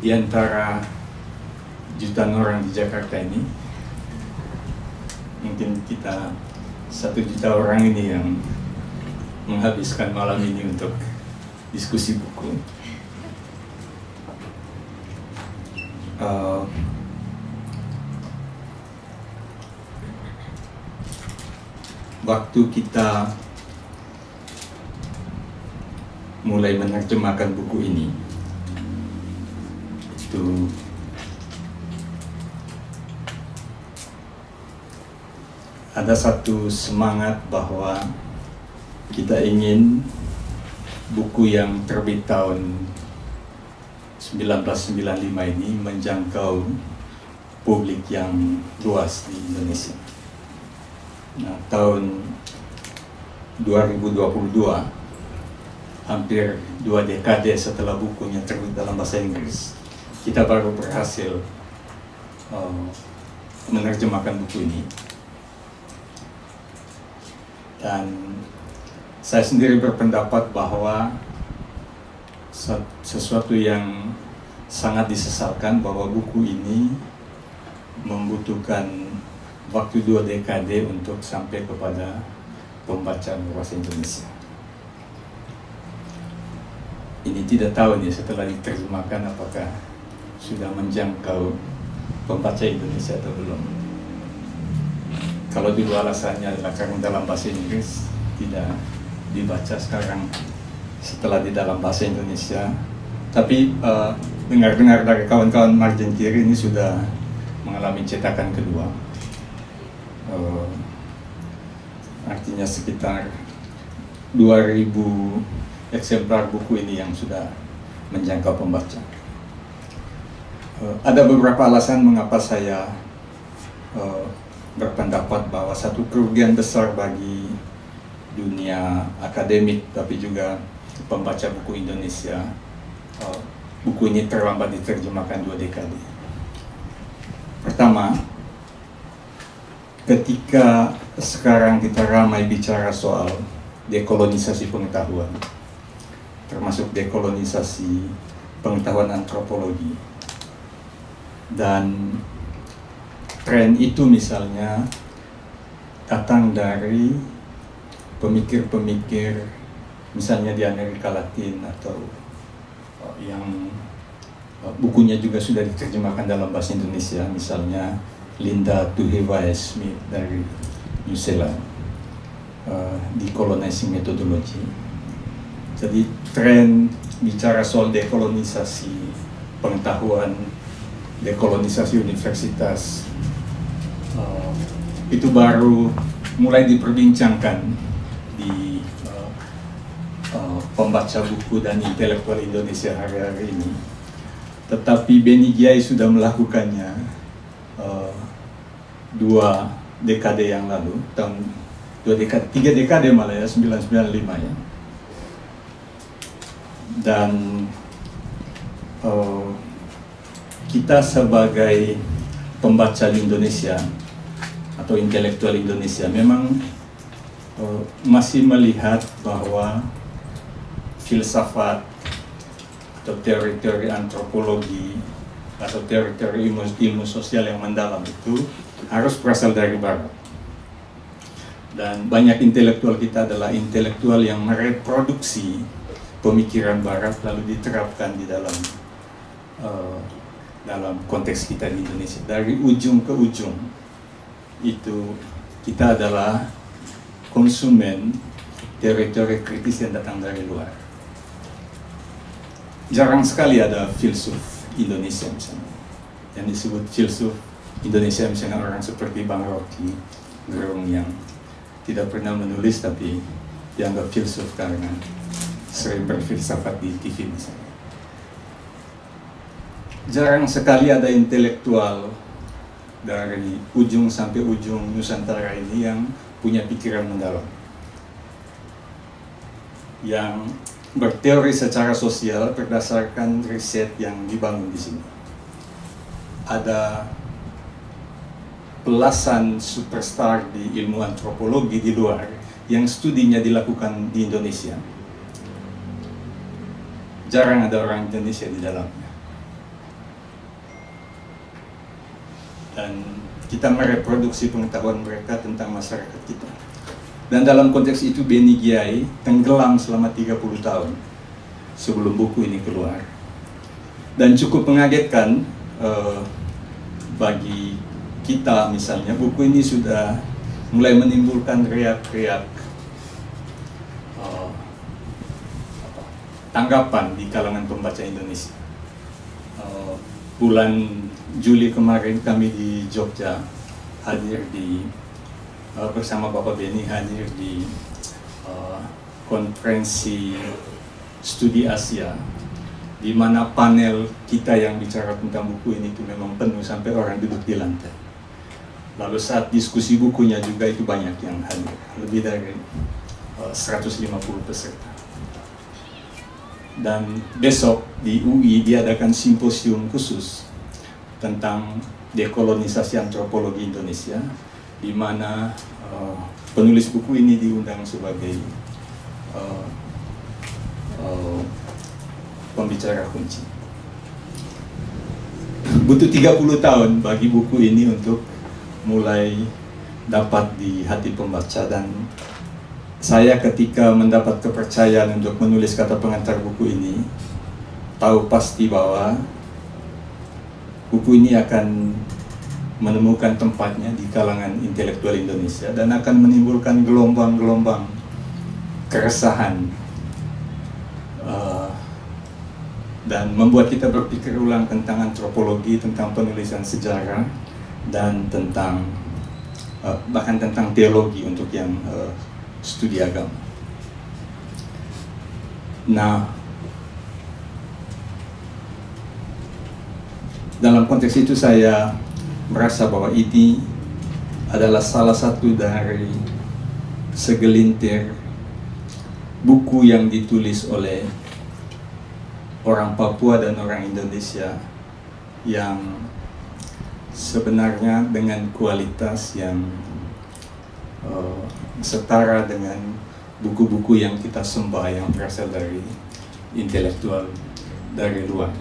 di antara jutaan orang di Jakarta ini, mungkin kita 1 juta orang ini yang menghabiskan malam ini untuk diskusi buku. Waktu kita mulai menerjemahkan buku ini, itu ada satu semangat bahwa kita ingin buku yang terbit tahun 1995 ini menjangkau publik yang luas di Indonesia. Nah, tahun 2022, hampir 2 dekade setelah bukunya terbit dalam bahasa Inggris, kita baru berhasil menerjemahkan buku ini. Dan saya sendiri berpendapat bahwa sesuatu yang sangat disesalkan bahwa buku ini membutuhkan waktu 2 dekade untuk sampai kepada pembaca bahasa Indonesia. Ini tidak tahu nih setelah diterjemahkan apakah sudah menjangkau pembaca Indonesia atau belum. Kalau dulu alasannya adalah karena dalam bahasa Inggris tidak dibaca sekarang setelah di dalam bahasa Indonesia. Tapi dengar-dengar dari kawan-kawan margin kiri ini sudah mengalami cetakan kedua. Artinya sekitar 2000 eksemplar buku ini yang sudah menjangkau pembaca. Ada beberapa alasan mengapa saya berpendapat bahwa satu kerugian besar bagi dunia akademik tapi juga pembaca buku Indonesia, buku ini terlambat diterjemahkan 2 dekade. Pertama, ketika sekarang kita ramai bicara soal dekolonisasi pengetahuan, termasuk dekolonisasi pengetahuan antropologi, dan tren itu misalnya datang dari pemikir-pemikir misalnya di Amerika Latin atau yang bukunya juga sudah diterjemahkan dalam bahasa Indonesia, misalnya Linda Tuhiwai-Smith dari New Zealand, Decolonizing Methodology. Jadi tren bicara soal dekolonisasi pengetahuan, dekolonisasi universitas, itu baru mulai diperbincangkan di pembaca buku dan intelektual Indonesia hari-hari ini. Tetapi Beni Giai sudah melakukannya 2 dekade yang lalu, tahun 3 dekade malah ya, 1995 ya. Dan kita sebagai pembaca di Indonesia atau intelektual Indonesia memang masih melihat bahwa filsafat atau teori-teori antropologi atau teori-teori ilmu sosial yang mendalam itu harus berasal dari Barat. Dan banyak intelektual kita adalah intelektual yang mereproduksi pemikiran Barat lalu diterapkan di dalam konteks kita di Indonesia. Dari ujung ke ujung itu kita adalah konsumen teori-teori kritis yang datang dari luar. Jarang sekali ada filsuf Indonesia misalnya yang disebut filsuf Indonesia, misalnya orang seperti Bang Rocky Gerung yang tidak pernah menulis tapi dianggap filsuf karena sering berfilsafat di TV misalnya. Jarang sekali ada intelektual dari ujung sampai ujung Nusantara ini yang punya pikiran mendalam, yang berteori secara sosial berdasarkan riset yang dibangun di sini. Ada belasan superstar di ilmu antropologi di luar yang studinya dilakukan di Indonesia. Jarang ada orang Indonesia di dalamnya. dan kita mereproduksi pengetahuan mereka tentang masyarakat kita. Dan dalam konteks itu Beni Giai tenggelam selama 30 tahun sebelum buku ini keluar. Dan cukup mengagetkan bagi kita, misalnya buku ini sudah mulai menimbulkan riak-riak tanggapan di kalangan pembaca Indonesia. Bulan Juli kemarin kami di Jogja hadir di bersama Bapak Beni hadir di konferensi studi Asia, di mana panel kita yang bicara tentang buku ini itu memang penuh sampai orang duduk di lantai. Lalu saat diskusi bukunya juga itu banyak yang hadir, lebih dari 150 peserta. Dan besok di UI diadakan simposium khusus tentang dekolonisasi antropologi Indonesia, di mana penulis buku ini diundang sebagai pembicara kunci. Butuh 30 tahun bagi buku ini untuk mulai dapat di hati pembaca, dan saya ketika mendapat kepercayaan untuk menulis kata pengantar buku ini, tahu pasti bahwa buku ini akan menemukan tempatnya di kalangan intelektual Indonesia dan akan menimbulkan gelombang-gelombang keresahan dan membuat kita berpikir ulang tentang antropologi, tentang penulisan sejarah, dan tentang bahkan tentang teologi untuk yang studi agama. Nah, dalam konteks itu saya merasa bahwa ini adalah salah satu dari segelintir buku yang ditulis oleh orang Papua dan orang Indonesia yang sebenarnya dengan kualitas yang setara dengan buku-buku yang kita sembah yang berasal dari intelektual dari luar.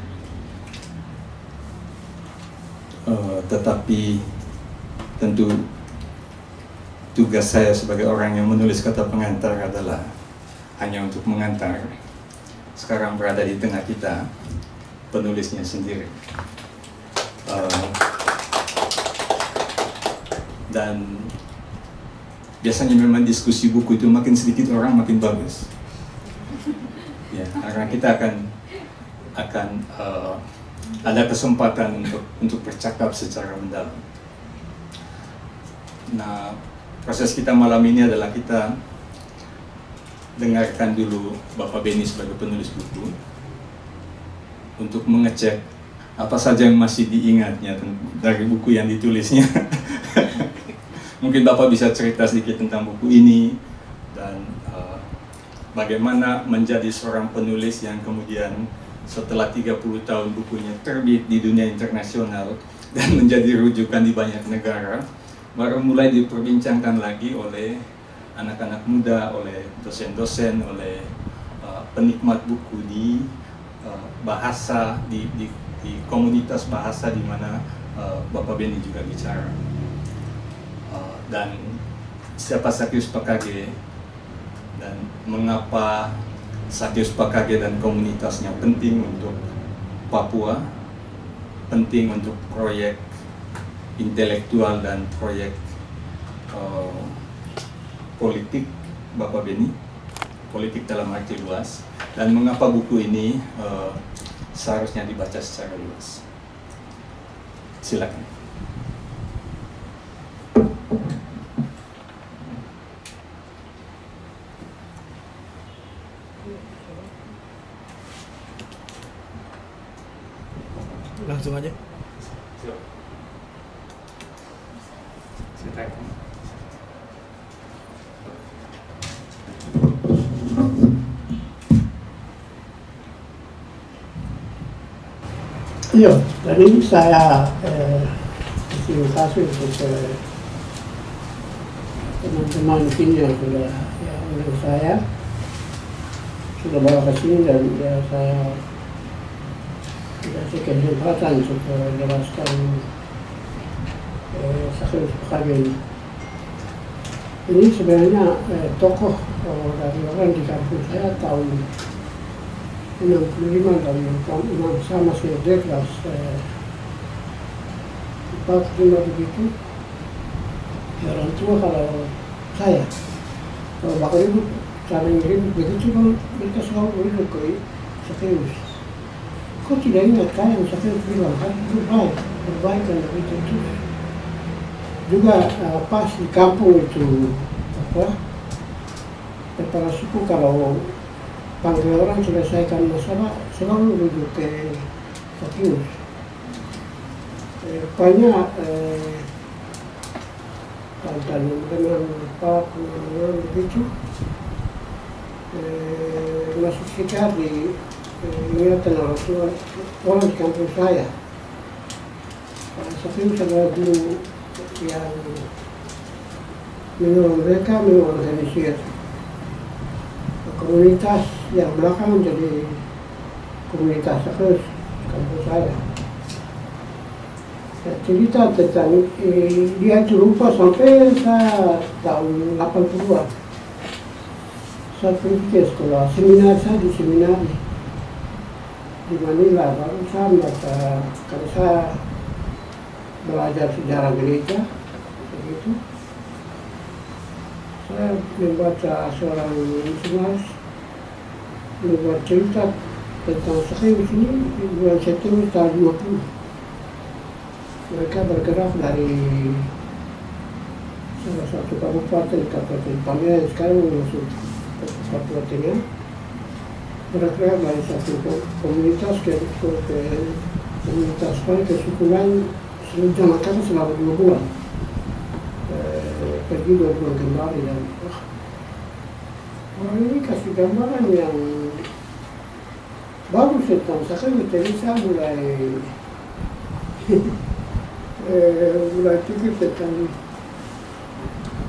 Tetapi tentu tugas saya sebagai orang yang menulis kata pengantar adalah hanya untuk mengantar. Sekarang berada di tengah kita penulisnya sendiri, dan biasanya memang diskusi buku itu makin sedikit orang makin bagus, ya, karena kita akan ada kesempatan untuk bercakap secara mendalam. Nah, proses kita malam ini adalah kita dengarkan dulu Bapak Beni sebagai penulis buku untuk mengecek apa saja yang masih diingatnya dari buku yang ditulisnya. Mungkin Bapak bisa cerita sedikit tentang buku ini dan bagaimana menjadi seorang penulis yang kemudian setelah 30 tahun bukunya terbit di dunia internasional dan menjadi rujukan di banyak negara, baru mulai diperbincangkan lagi oleh anak-anak muda, oleh dosen-dosen, oleh penikmat buku di bahasa, di komunitas bahasa di mana Bapak Beni juga bicara. Dan siapa Sakyus Pakage dan mengapa Sakyus Pakage dan komunitasnya penting untuk Papua, penting untuk proyek intelektual dan proyek politik Bapak Beni, politik dalam arti luas, dan mengapa buku ini seharusnya dibaca secara luas. Silakan. Langsung aja. Silakan. Iya, tadi saya terima kasih untuk teman-teman sini yang sudah saya sudah bawa ke sini, dan ya saya dikasih kesempatan untuk menjelaskan Sakeus Pekarge ini. Ini sebenarnya tokoh dari orang di kampung saya tahun 65 dari Imam saya masih SD kelas 4-5 begitu. Ya, orang tua kalau saya, kalau bapak ibu saling ribut begitu kan mereka selalu ribut ke Sakeus. Kok tidak ingat kan yang Sakeus bilang kan berbaik dan begitu itu. Juga pas di kampung itu kepala suku kalau panggil orang selesaikan masalah selalu rujuk ke Sakeus. Banyak dan dengan Pak begitu masuk sekitar di ingatan orang di kampung saya. Sakeus adalah guru yang menurut mereka mengorganisir komunitas yang belakang menjadi komunitas Sakeus kampung saya. Cerita tentang dia itu lupa sampai saya tahun 80-an. Saya pergi ke sekolah seminar, saya di seminar di Manila. Baru saya membaca, karena saya belajar sejarah gereja, begitu. Saya membaca seorang misionaris membuat cerita tentang Sakeus ini di bulan September tahun 50. Mereka bergerak dari salah satu kabupaten Pamea yang sekarang masuk ke Papua Tengah. Bergerak dari satu komunitas ke komunitas lain ke suku lain selama 2 bulan. Pergi 2 bulan kembali dan orang ini kasih gambaran yang bagus tentang Sakeus. Jadi saya mulai pikir tentang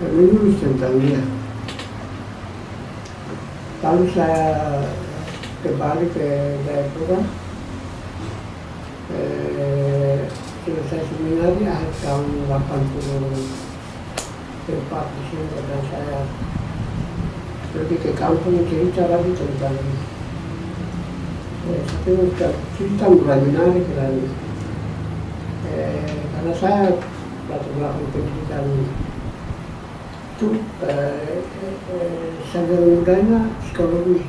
menulis tentang dia. Lalu saya kembali ke Jayapura, selesai seminar di akhir tahun 84 di sini, dan saya pergi ke kampung cerita lagi tentang Sakeus. Cerita mulai menarik dan karena saya latar belakang pendidikan itu sarjana mudanya psikologi,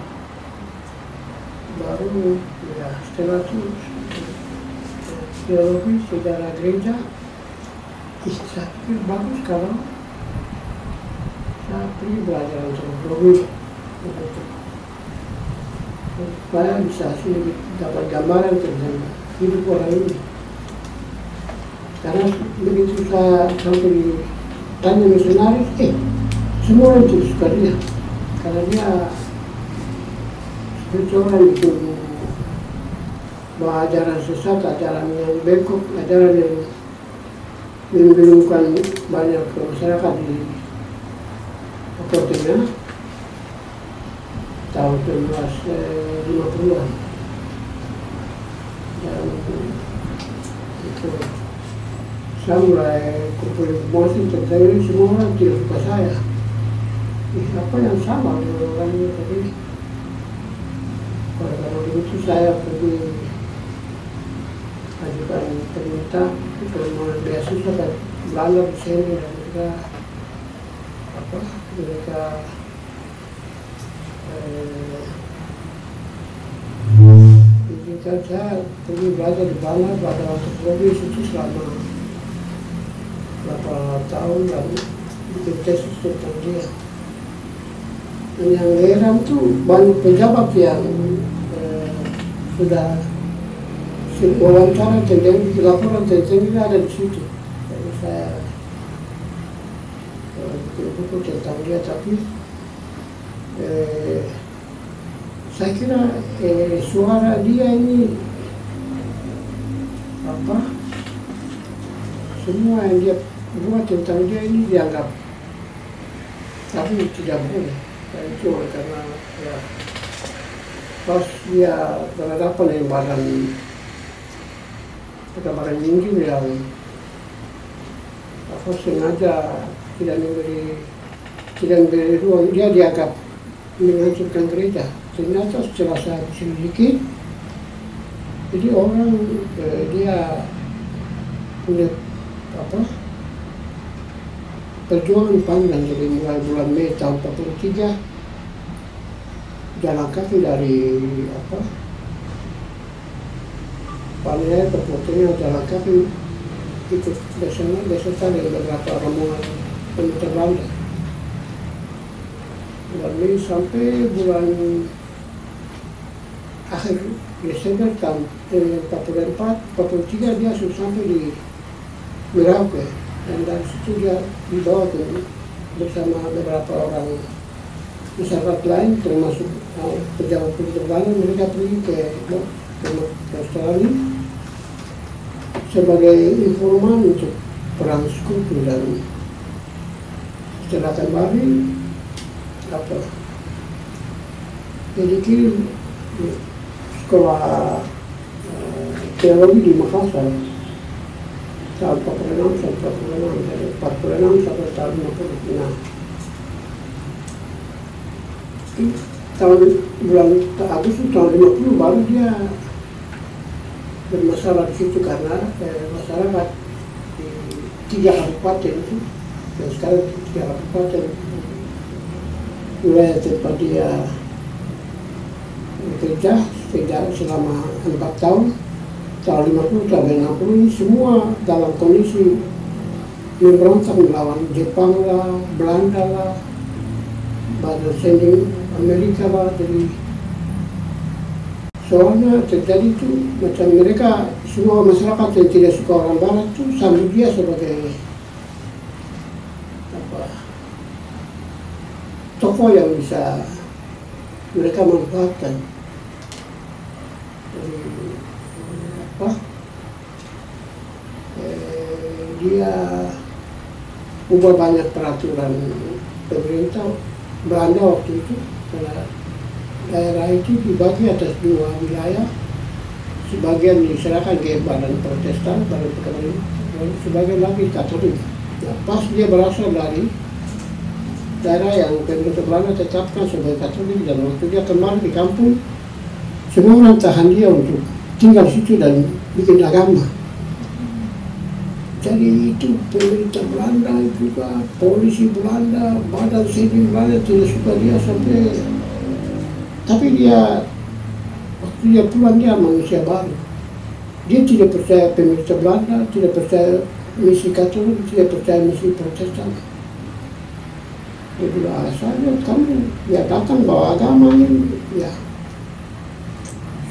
baru ya setelah itu teologi sejarah gereja. Saya pikir bagus kalau saya pergi belajar antropologi supaya bisa dapat gambaran tentang hidup orang ini. Karena begitu saya sampai ditanya misionaris, semua orang itu suka dia. Karena dia seperti orang itu bawa ajaran sesat, ajaran yang bengkok, ajaran yang membingungkan banyak masyarakat di Papua Tengah tahun 1950-an. Dan itu saya mulai kumpul informasi tentang ini, semua orang tidak suka saya. Apa yang sama dengan orang ini tadi? Kalau begitu saya pergi ajukan permintaan permohonan beasiswa ke Belanda di sini, dan mereka izinkan saya pergi belajar di Belanda pada antropologi itu selama 8 tahun, lalu bikin tesis tentang dia. Dan yang heran tuh banyak pejabat yang sudah wawancara tentang laporan tentang ini ada di situ. Jadi saya bikin buku tentang dia, tapi saya kira suara dia ini semua yang dia buat tentang dia ini dianggap, tapi tidak boleh. Itu karena ya, pas dia berhadapan dengan barang minggu yang sengaja tidak memberi ruang, dia dianggap menghancurkan gereja. Ternyata setelah saya selidiki, jadi orang dia punya perjuangan panjang. Jadi mulai bulan Mei tahun 43 jalan kaki dari Palembang ke Portugal, jalan kaki ikut beserta dengan beberapa rombongan pemuda Belanda. Bulan Mei sampai bulan akhir Desember tahun 43 dia sudah sampai di Merauke, dan dari situ dia dibawa bersama beberapa orang masyarakat lain termasuk pejabat Belanda. Mereka pergi ke Australia sebagai informan untuk perang sekutu, dan setelah kembali jadi kirim sekolah teologi di Makassar tahun 46 dari 46 sampai tahun 50. Tahun bulan Agustus tahun 50 baru dia bermasalah di situ karena masyarakat di 3 kabupaten itu, dan sekarang 3 kabupaten wilayah tempat dia bekerja selama 4 tahun, tahun 50 sampai 60 ini semua dalam kondisi memberontak melawan Jepang lah, Belanda lah, badan sending Amerika lah. Jadi soalnya terjadi itu macam mereka semua masyarakat yang tidak suka orang Barat itu sambut dia sebagai tokoh yang bisa mereka manfaatkan. Jadi dia ubah banyak peraturan pemerintah Belanda waktu itu, karena daerah itu dibagi atas 2 wilayah, sebagian diserahkan ke badan Protestan, badan Katolik, sebagian lagi Katolik. Nah, pas dia berasal dari daerah yang pemerintah Belanda tetapkan sebagai Katolik, dan waktu dia kembali di kampung, semua orang tahan dia untuk tinggal di situ dan bikin agama. Jadi itu pemerintah Belanda juga, polisi Belanda, badan sipil Belanda tidak suka dia sampai. Tapi dia waktu dia pulang dia manusia baru. Dia tidak percaya pemerintah Belanda, tidak percaya misi Katolik, tidak percaya misi Protestan. Dia bilang, saja kamu ya datang bawa agama ini, ya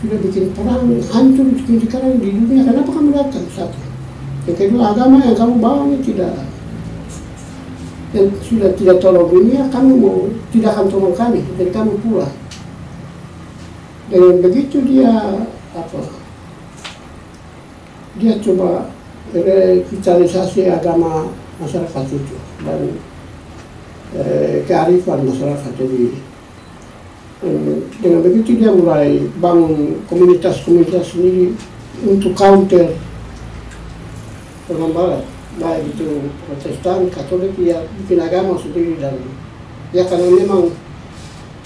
sudah bikin perang hancur sekarang di dunia. Kenapa kamu datang? Satu. Yang kedua, agama yang kamu bawa ini sudah tidak tolong dunia, kamu tidak akan tolong kami, jadi kamu pulang. Dengan begitu dia coba revitalisasi agama masyarakat itu dan kearifan masyarakat. Jadi dengan begitu dia mulai bangun komunitas-komunitas sendiri untuk counter orang Barat, baik itu Protestan, Katolik, ya bikin agama sendiri. Dan ya karena memang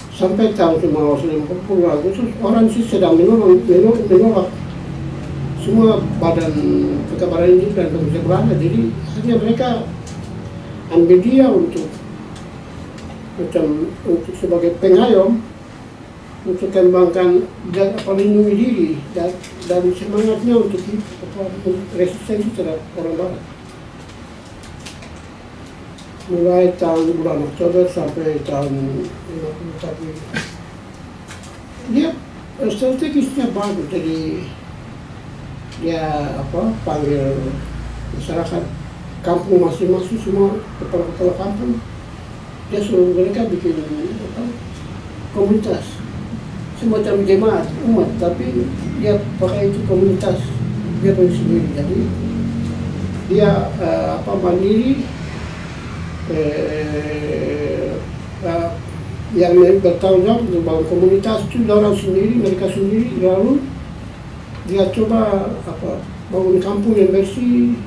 sampai tahun 1950 Agustus orang sih sedang menolak semua badan kekabaran ini dan pemerintah Belanda. Jadi hanya mereka ambil dia untuk sebagai pengayom untuk kembangkan dan melindungi diri dan semangatnya untuk resistensi terhadap orang Barat. Mulai tahun bulan Oktober sampai tahun 50, dia strategisnya bagus. Jadi dia panggil masyarakat kampung masing-masing, semua kepala-kepala kampung, dia suruh mereka bikin komunitas semacam jemaat umat, tapi dia pakai itu komunitas dia sendiri. Jadi dia mandiri, yang bertanggung jawab untuk bangun komunitas itu orang sendiri, mereka sendiri. Lalu dia coba bangun kampung yang bersih,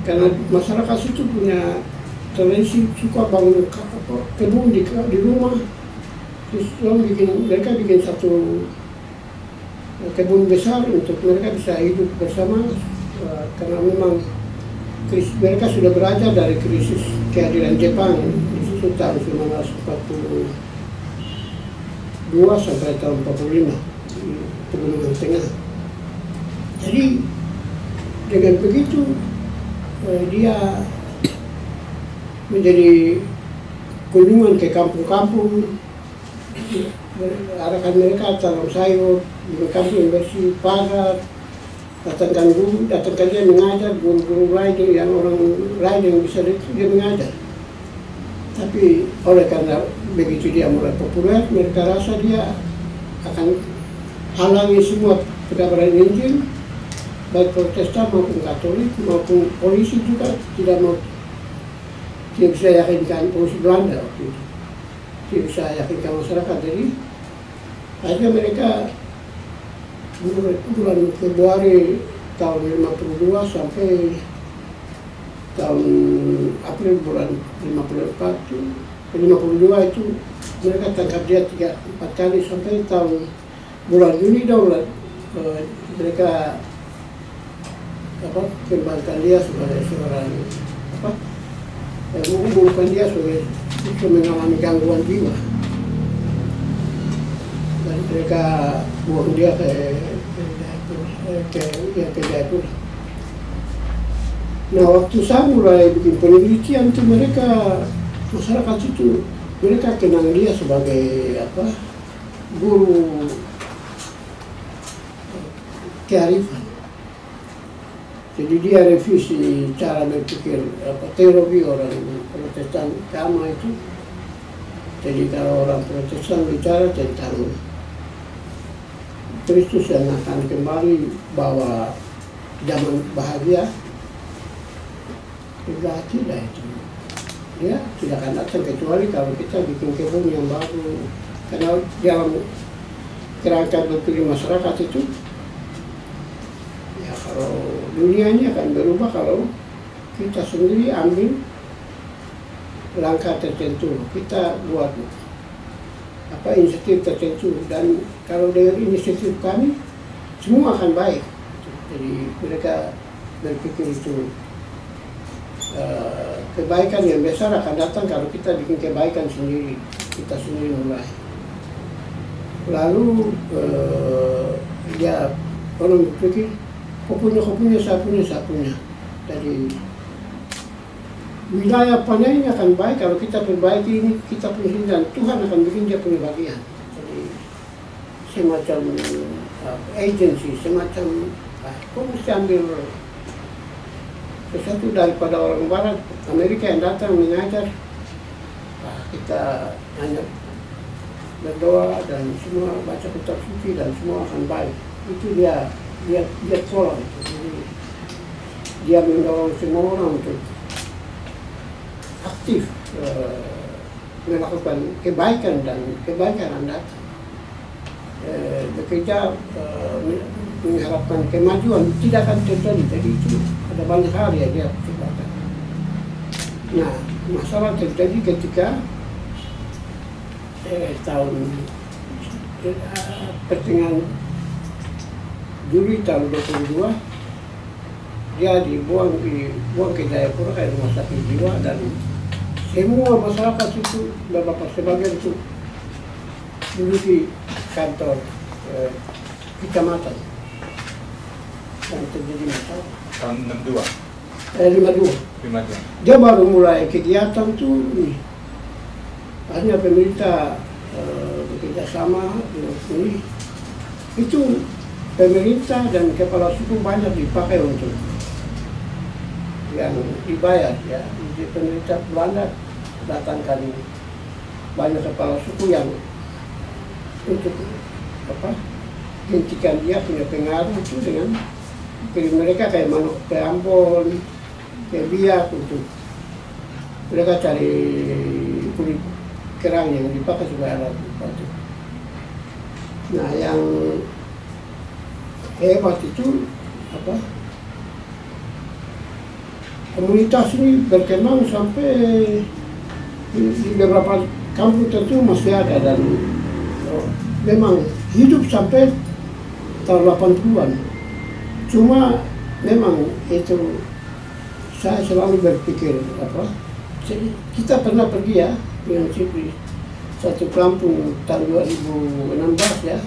karena masyarakat itu punya tradisi suka bangun kebun di rumah. Terus mereka bikin satu kebun besar untuk mereka bisa hidup bersama, karena memang mereka sudah belajar dari krisis kehadiran Jepang di situ tahun 1942 sampai tahun 45 di Pegunungan Tengah. Jadi dengan begitu dia menjadi kunjungan ke kampung-kampung, arahkan mereka tanam sayur di kampung yang bersih, pagar, datangkan dia mengajar, guru-guru lain yang orang lain yang bisa dia mengajar. Tapi oleh karena begitu dia mulai populer, mereka rasa dia akan halangi semua pendaparan Injil, baik Protestan maupun Katolik maupun polisi juga tidak bisa yakinkan polisi Belanda waktu itu, tidak bisa yakinkan masyarakat. Jadi akhirnya mereka bulan Februari tahun 52 sampai tahun April bulan 52 itu mereka tangkap dia 3-4 kali sampai tahun bulan Juni mereka kembalikan dia sebagai seorang mengumpulkan dia sebagai mengalami gangguan jiwa, dan mereka buang dia ke Jayapura. Nah, waktu saya mulai bikin penelitian itu masyarakat itu mereka kenal dia sebagai guru kearifan. Jadi dia revisi cara berpikir teologi orang Protestan lama itu. Jadi kalau orang Protestan bicara tentang Kristus yang akan kembali bawa zaman bahagia, tidak itu. Dia tidak akan datang kecuali kalau kita bikin kebun yang baru. Karena dalam kerangka berpikir masyarakat itu, ya kalau dunia ini akan berubah kalau kita sendiri ambil langkah tertentu, kita buat inisiatif tertentu, dan kalau dengan inisiatif kami semua akan baik. Jadi mereka berpikir itu kebaikan yang besar akan datang kalau kita bikin kebaikan sendiri, kita sendiri mulai. Lalu ya orang berpikir kopunya saya punya. Jadi wilayah panen ini akan baik kalau kita perbaiki ini, kita punya ini, dan Tuhan akan bikin dia punya bagian. Jadi semacam agency, semacam kok mesti ambil sesuatu daripada orang Barat, Amerika yang datang mengajar. Kita hanya berdoa dan semua baca kitab suci dan semua akan baik. Itu dia tolong. Jadi dia mendorong semua orang untuk aktif melakukan kebaikan dan kebaikan Anda bekerja mengharapkan kemajuan tidak akan terjadi. Jadi itu ada banyak hal ya dia ciptakan. Nah, masalah terjadi ketika tahun pertengahan Juli tahun 22 dia dibuang ke Jayapura ke rumah sakit jiwa, dan semua masyarakat itu beberapa sebagian itu menduduki kantor kecamatan dan terjadi masalah. Tahun 52? 52. Dia baru mulai kegiatan tuh nih. Akhirnya pemerintah bekerja sama dengan ini. Itu pemerintah dan kepala suku banyak dipakai untuk yang dibayar ya. Jadi pemerintah Belanda datangkan banyak kepala suku yang untuk hentikan dia punya pengaruh itu dengan kirim mereka kayak manuk ke Ambon, ke Biak, untuk mereka cari kulit kerang yang dipakai sebagai alat batu. Nah, yang hebat itu komunitas ini berkembang sampai di beberapa kampung tentu masih ada, dan memang hidup sampai tahun 80-an. Cuma memang itu saya selalu berpikir kita pernah pergi ya dengan Cipri satu kampung tahun 2016 ya,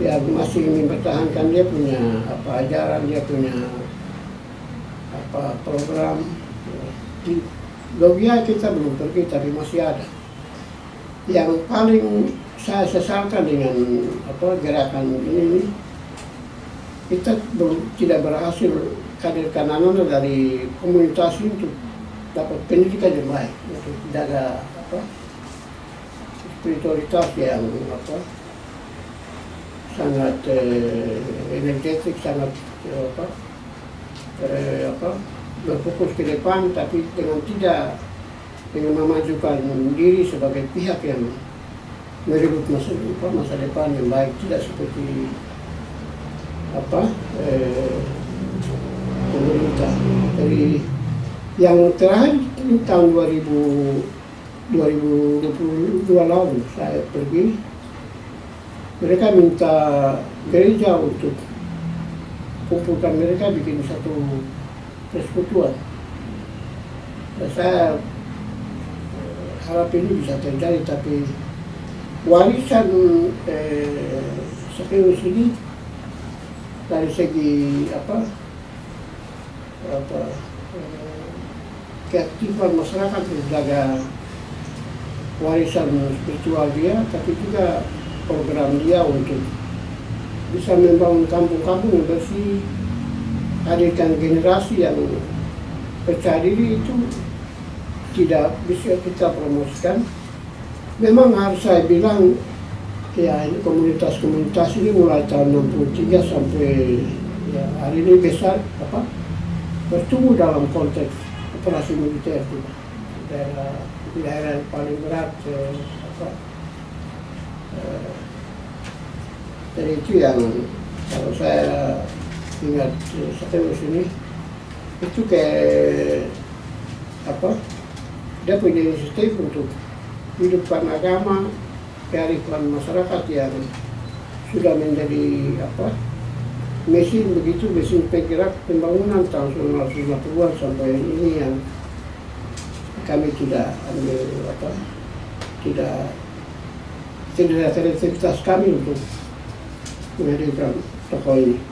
yang masih ingin mempertahankan dia punya ajaran, dia punya program. Di Logia kita belum pergi, tapi masih ada. Yang paling saya sesalkan dengan gerakan ini, kita tidak berhasil hadirkan anak-anak dari komunitas ini untuk dapat pendidikan yang baik, untuk jaga spiritualitas yang sangat energetik, sangat berfokus ke depan, tapi dengan memajukan diri sebagai pihak yang merebut masa depan yang baik, tidak seperti pemerintah. Jadi yang terakhir tahun 2022 lalu saya pergi, mereka minta gereja untuk kumpulkan mereka bikin satu persekutuan. Saya harap ini bisa terjadi, tapi warisan Sakeus ini dari segi keaktifan masyarakat menjaga warisan spiritual dia, tapi juga program dia untuk bisa membangun kampung-kampung yang bersih, hadirkan generasi yang percaya diri. Itu tidak bisa kita promosikan. Memang harus saya bilang ya, ini komunitas-komunitas ini mulai tahun 63 sampai ya, hari ini besar bertumbuh dalam konteks operasi militer di daerah yang paling berat dan itu yang kalau saya ingat Sakeus ini itu kayak dia punya inisiatif untuk hidupkan agama, kearifan masyarakat yang sudah menjadi mesin penggerak pembangunan tahun 1950-an sampai ini, yang kami tidak ambil tidak ada kreativitas kami untuk menghadirkan tokoh ini.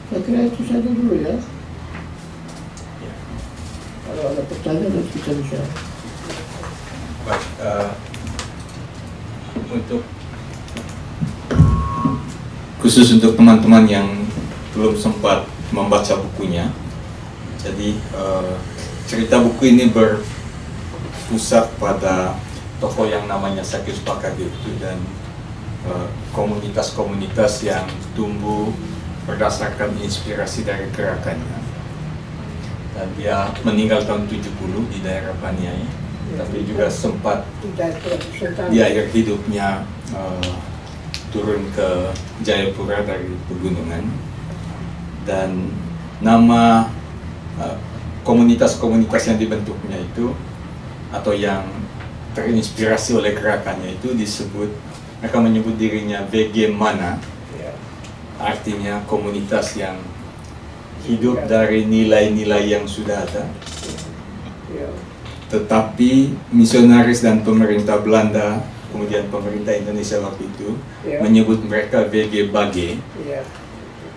Saya kira itu saja dulu ya. Kalau ada pertanyaan nanti kita bisa. Baik, khusus untuk teman-teman yang belum sempat membaca bukunya, jadi cerita buku ini berpusat pada tokoh yang namanya Sakeus Pakagiutu dan komunitas-komunitas yang tumbuh berdasarkan inspirasi dari gerakannya. Dan dia meninggal tahun 70 di daerah Paniai, tapi juga sempat di akhir hidupnya turun ke Jayapura dari pegunungan. Dan nama komunitas-komunitas yang dibentuknya itu atau yang terinspirasi oleh gerakannya itu disebut, mereka menyebut dirinya VG Mana, artinya komunitas yang hidup dari nilai-nilai yang sudah ada. Tetapi misionaris dan pemerintah Belanda, kemudian pemerintah Indonesia waktu itu menyebut mereka VG Bage,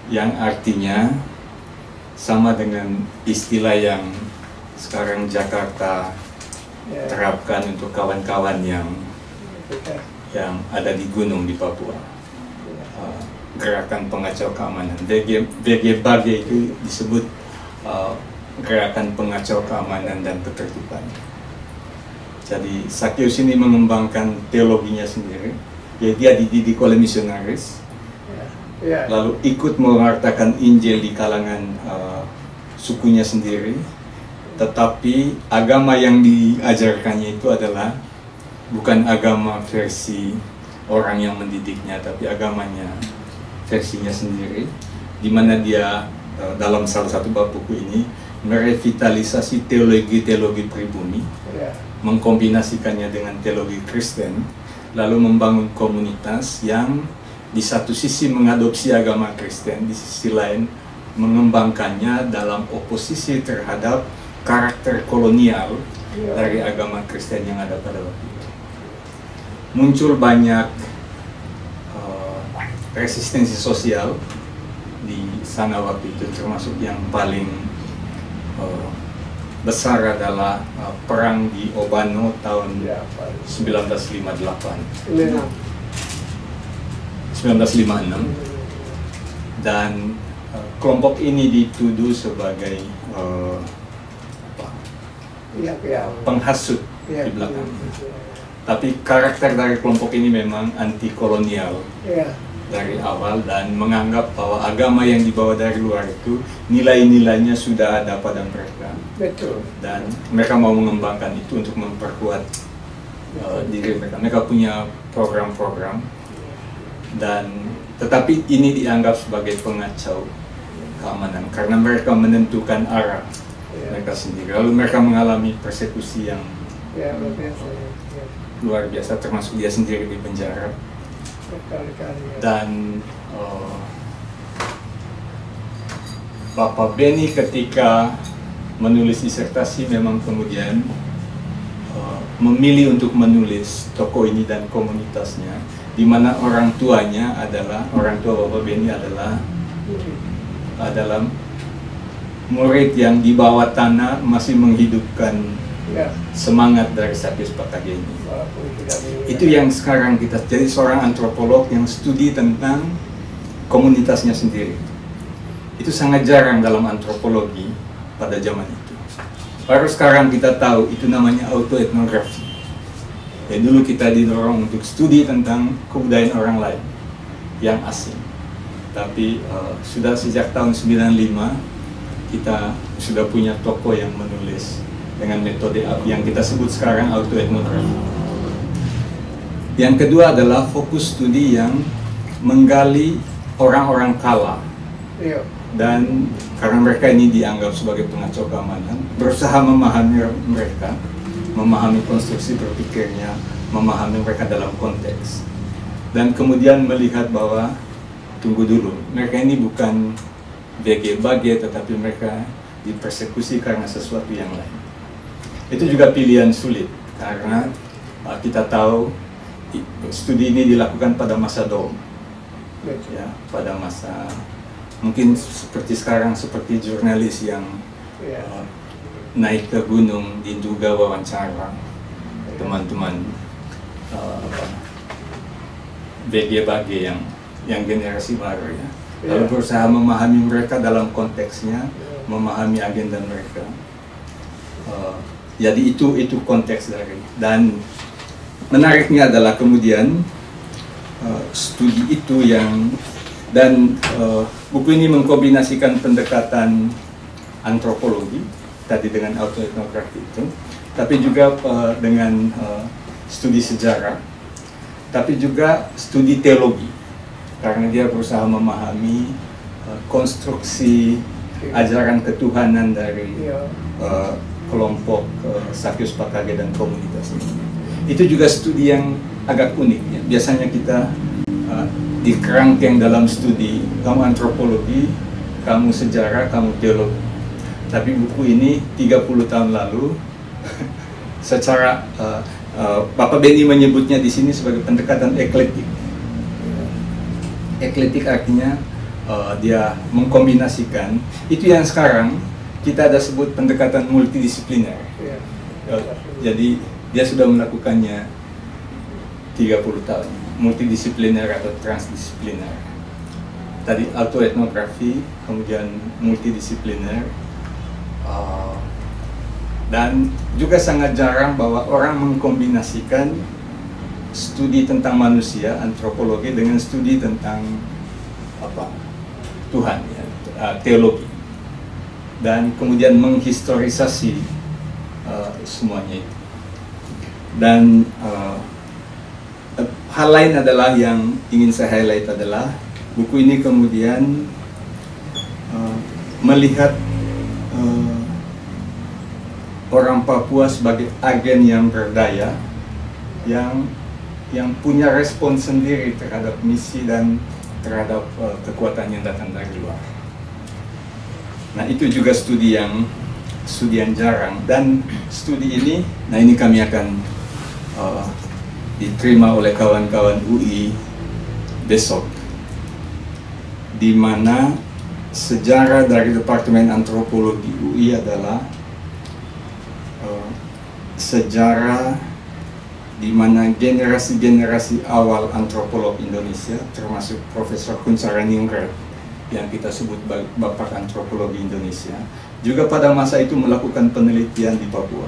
yang artinya sama dengan istilah yang sekarang Jakarta terapkan untuk kawan-kawan yang ada di gunung di Papua. Gerakan pengacau keamanan. VG Bage itu disebut gerakan pengacau keamanan dan ketertiban. Jadi Sakeus ini mengembangkan teologinya sendiri. Jadi dia dididik oleh misionaris, lalu ikut mewartakan Injil di kalangan sukunya sendiri. Tetapi agama yang diajarkannya itu adalah bukan agama versi orang yang mendidiknya, tapi agamanya versinya sendiri, di mana dia dalam salah satu bab buku ini merevitalisasi teologi pribumi, mengkombinasikannya dengan teologi Kristen, lalu membangun komunitas yang di satu sisi mengadopsi agama Kristen, di sisi lain mengembangkannya dalam oposisi terhadap karakter kolonial dari agama Kristen yang ada pada waktu itu. Muncul banyak resistensi sosial di sana waktu itu, termasuk yang paling besar adalah perang di Obano tahun 1956 dan kelompok ini dituduh sebagai penghasut di belakang. Tapi karakter dari kelompok ini memang anti kolonial dari awal dan menganggap bahwa agama yang dibawa dari luar itu nilai-nilainya sudah ada pada mereka. Betul. Dan mereka mau mengembangkan itu untuk memperkuat diri mereka. Mereka punya program-program dan tetapi ini dianggap sebagai pengacau keamanan karena mereka menentukan arah mereka sendiri. Lalu mereka mengalami persekusi yang luar biasa, termasuk dia sendiri di penjara. Dan Bapak Beni ketika menulis disertasi memang kemudian memilih untuk menulis tokoh ini dan komunitasnya, di mana orang tua Bapak Beni adalah murid yang di bawah tanah masih menghidupkan semangat dari Sakyus Pakage ini. Itu yang sekarang kita jadi seorang antropolog yang studi tentang komunitasnya sendiri. Itu sangat jarang dalam antropologi pada zaman itu. Baru sekarang kita tahu itu namanya autoetnografi. Ya, dulu kita didorong untuk studi tentang kebudayaan orang lain yang asing. Tapi sudah sejak tahun 95 kita sudah punya tokoh yang menulis dengan metode yang kita sebut sekarang autoetnografi. Yang kedua adalah fokus studi yang menggali orang-orang kala. Dan karena mereka ini dianggap sebagai pengacau keamanan, berusaha memahami mereka, memahami konstruksi berpikirnya, memahami mereka dalam konteks. Dan kemudian melihat bahwa, tunggu dulu, mereka ini bukan BG-BG, tetapi mereka dipersekusi karena sesuatu yang lain. Itu juga pilihan sulit, karena kita tahu studi ini dilakukan pada masa Dom, ya, pada masa mungkin seperti sekarang, seperti jurnalis yang naik ke gunung diduga wawancara teman-teman BG-BG yang generasi baru, ya. Lalu berusaha memahami mereka dalam konteksnya, memahami agenda mereka. Jadi itu konteks dari, dan menariknya adalah kemudian studi itu yang buku ini mengkombinasikan pendekatan antropologi tadi dengan autoetnografi itu, tapi juga dengan studi sejarah, tapi juga studi teologi karena dia berusaha memahami konstruksi ajaran ketuhanan dari kelompok Sakyus Pakage dan komunitas ini. Itu juga studi yang agak unik, ya. Biasanya kita di kerangkeng dalam studi, kamu antropologi, kamu sejarah, kamu teologi. Tapi buku ini 30 tahun lalu secara Bapak Beni menyebutnya di sini sebagai pendekatan eklektik. Eklektik artinya dia mengkombinasikan itu yang sekarang kita ada sebut pendekatan multidisipliner. Jadi dia sudah melakukannya 30 tahun, multidisipliner atau transdisipliner. Tadi autoetnografi, kemudian multidisipliner, dan juga sangat jarang bahwa orang mengkombinasikan studi tentang manusia, antropologi, dengan studi tentang Tuhan, ya, teologi, dan kemudian menghistorisasi semuanya itu. Dan hal lain adalah yang ingin saya highlight adalah buku ini kemudian melihat orang Papua sebagai agen yang berdaya, yang punya respon sendiri terhadap misi dan terhadap kekuatan yang datang dari luar. Nah, itu juga studi yang jarang, dan studi ini, nah ini kami akan diterima oleh kawan-kawan UI besok, di mana sejarah dari Departemen Antropologi UI adalah sejarah di mana generasi-generasi awal antropolog Indonesia, termasuk Profesor Kuncharaningrat yang kita sebut Bapak Antropologi Indonesia, juga pada masa itu melakukan penelitian di Papua.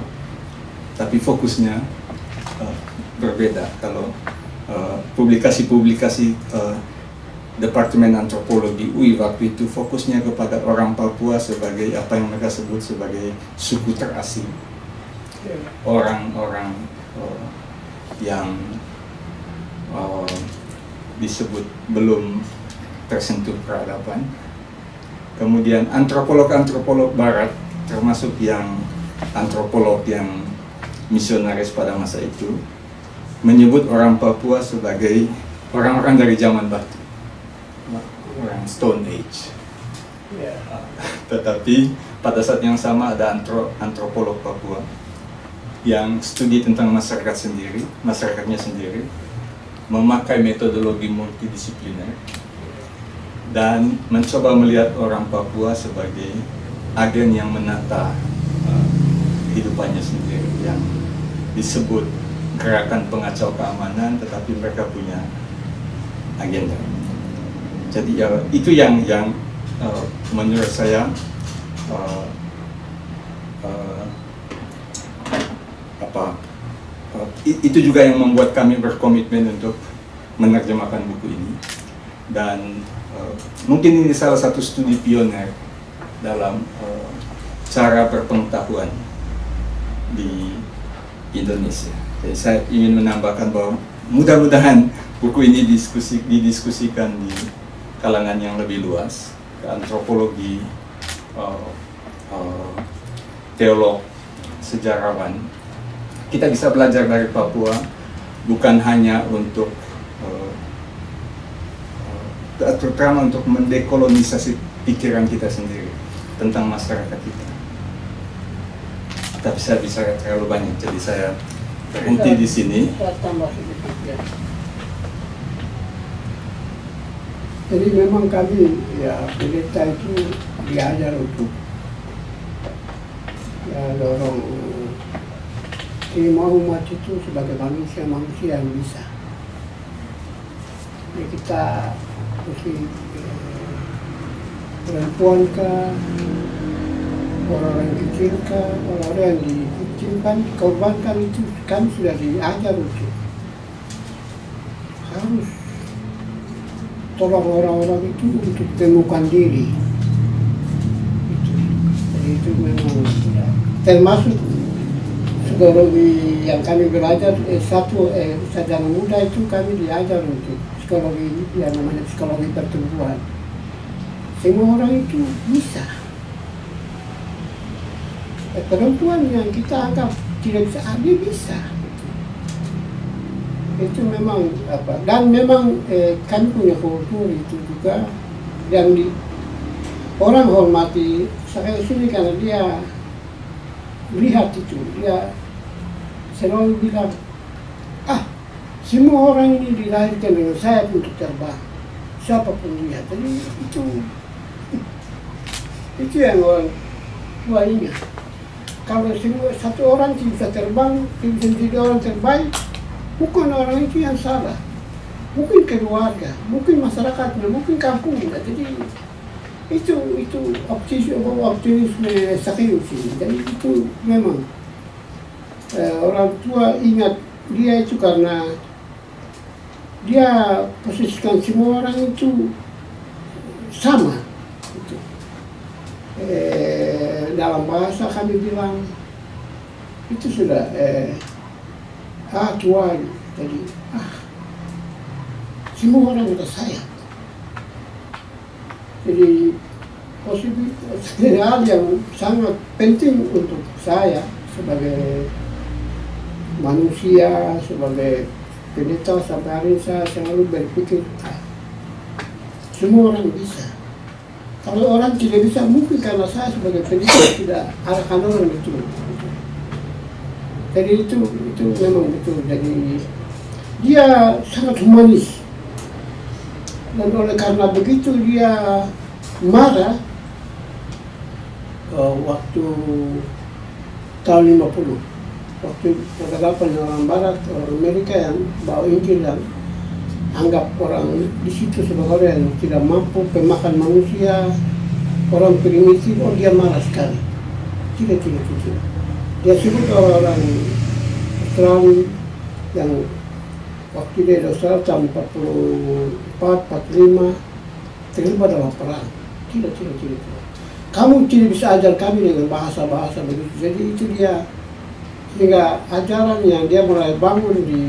Tapi fokusnya berbeda. Kalau publikasi-publikasi Departemen Antropologi UI waktu itu fokusnya kepada orang Papua sebagai apa yang mereka sebut sebagai suku terasing. Orang-orang yang disebut belum tersentuh peradaban. Kemudian antropolog-antropolog barat, termasuk yang antropolog yang misionaris pada masa itu, menyebut orang Papua sebagai orang-orang dari zaman batu, orang Stone Age. Tetapi pada saat yang sama ada antropolog Papua yang studi tentang masyarakatnya sendiri, memakai metodologi multidisipliner dan mencoba melihat orang Papua sebagai agen yang menata hidupannya sendiri, yang disebut gerakan pengacau keamanan, tetapi mereka punya agenda. Jadi itu yang menurut saya itu juga yang membuat kami berkomitmen untuk menerjemahkan buku ini, dan mungkin ini salah satu studi pioner dalam cara berpengetahuan di Indonesia. Jadi saya ingin menambahkan bahwa mudah-mudahan buku ini didiskusikan di kalangan yang lebih luas, antropologi, teolog, sejarawan. Kita bisa belajar dari Papua bukan hanya untuk terutama untuk mendekolonisasi pikiran kita sendiri tentang masyarakat kita. Tapi saya bisa terlalu banyak, jadi saya berhenti di sini. Saya tambah sedikit ya. Jadi memang kami ya pendeta itu diajar untuk ya dorong terima umat itu sebagai manusia yang bisa. Jadi kita mesti perempuan kah, orang-orang kecil kah, orang-orang yang dikucilkan, dikorbankan, itu kami sudah diajar untuk harus tolong orang-orang itu untuk temukan diri. Jadi itu memang termasuk psikologi yang kami belajar sarjana muda itu kami diajar untuk psikologi yang namanya psikologi pertumbuhan. Semua orang itu bisa. Perempuan yang kita anggap tidak bisa, dia bisa. Itu memang apa? Dan memang kami punya kultur itu juga yang orang hormati saya sini karena dia lihat itu, dia selalu bilang, semua orang ini dilahirkan dengan sayap untuk terbang, siapapun lihat. Jadi itu yang orang tua ingat. Kalau satu orang tidak bisa terbang, tidak bisa jadi orang terbaik, bukan orang itu yang salah, mungkin keluarga, mungkin masyarakatnya, mungkin kampungnya. Jadi itu optimisme serius ini. Jadi itu memang orang tua ingat dia itu karena dia posisikan semua orang itu sama. Itu. Dalam bahasa kami bilang itu sudah tuan. Jadi semua orang sudah sayang. Jadi hal yang sangat penting untuk saya sebagai manusia, sebagai pendeta. Sampai hari ini saya selalu berpikir semua orang bisa. Kalau orang tidak bisa, mungkin karena saya sebagai pendeta tidak arahkan orang itu. Jadi itu memang betul. Jadi dia sangat humanis, dan oleh karena begitu dia marah waktu tahun 50, waktu ada orang Barat, orang Amerika yang bawa Injil dan anggap orang di situ sebagai orang yang tidak mampu, pemakan manusia, orang primitif. Oh, dia marah sekali. Tidak. Dia sebut orang Australia yang waktu dia di Australia tahun 44, 45 terlibat dalam perang. Tidak. Kamu tidak bisa ajar kami dengan bahasa-bahasa begitu. Jadi itu dia, sehingga ajaran yang dia mulai bangun di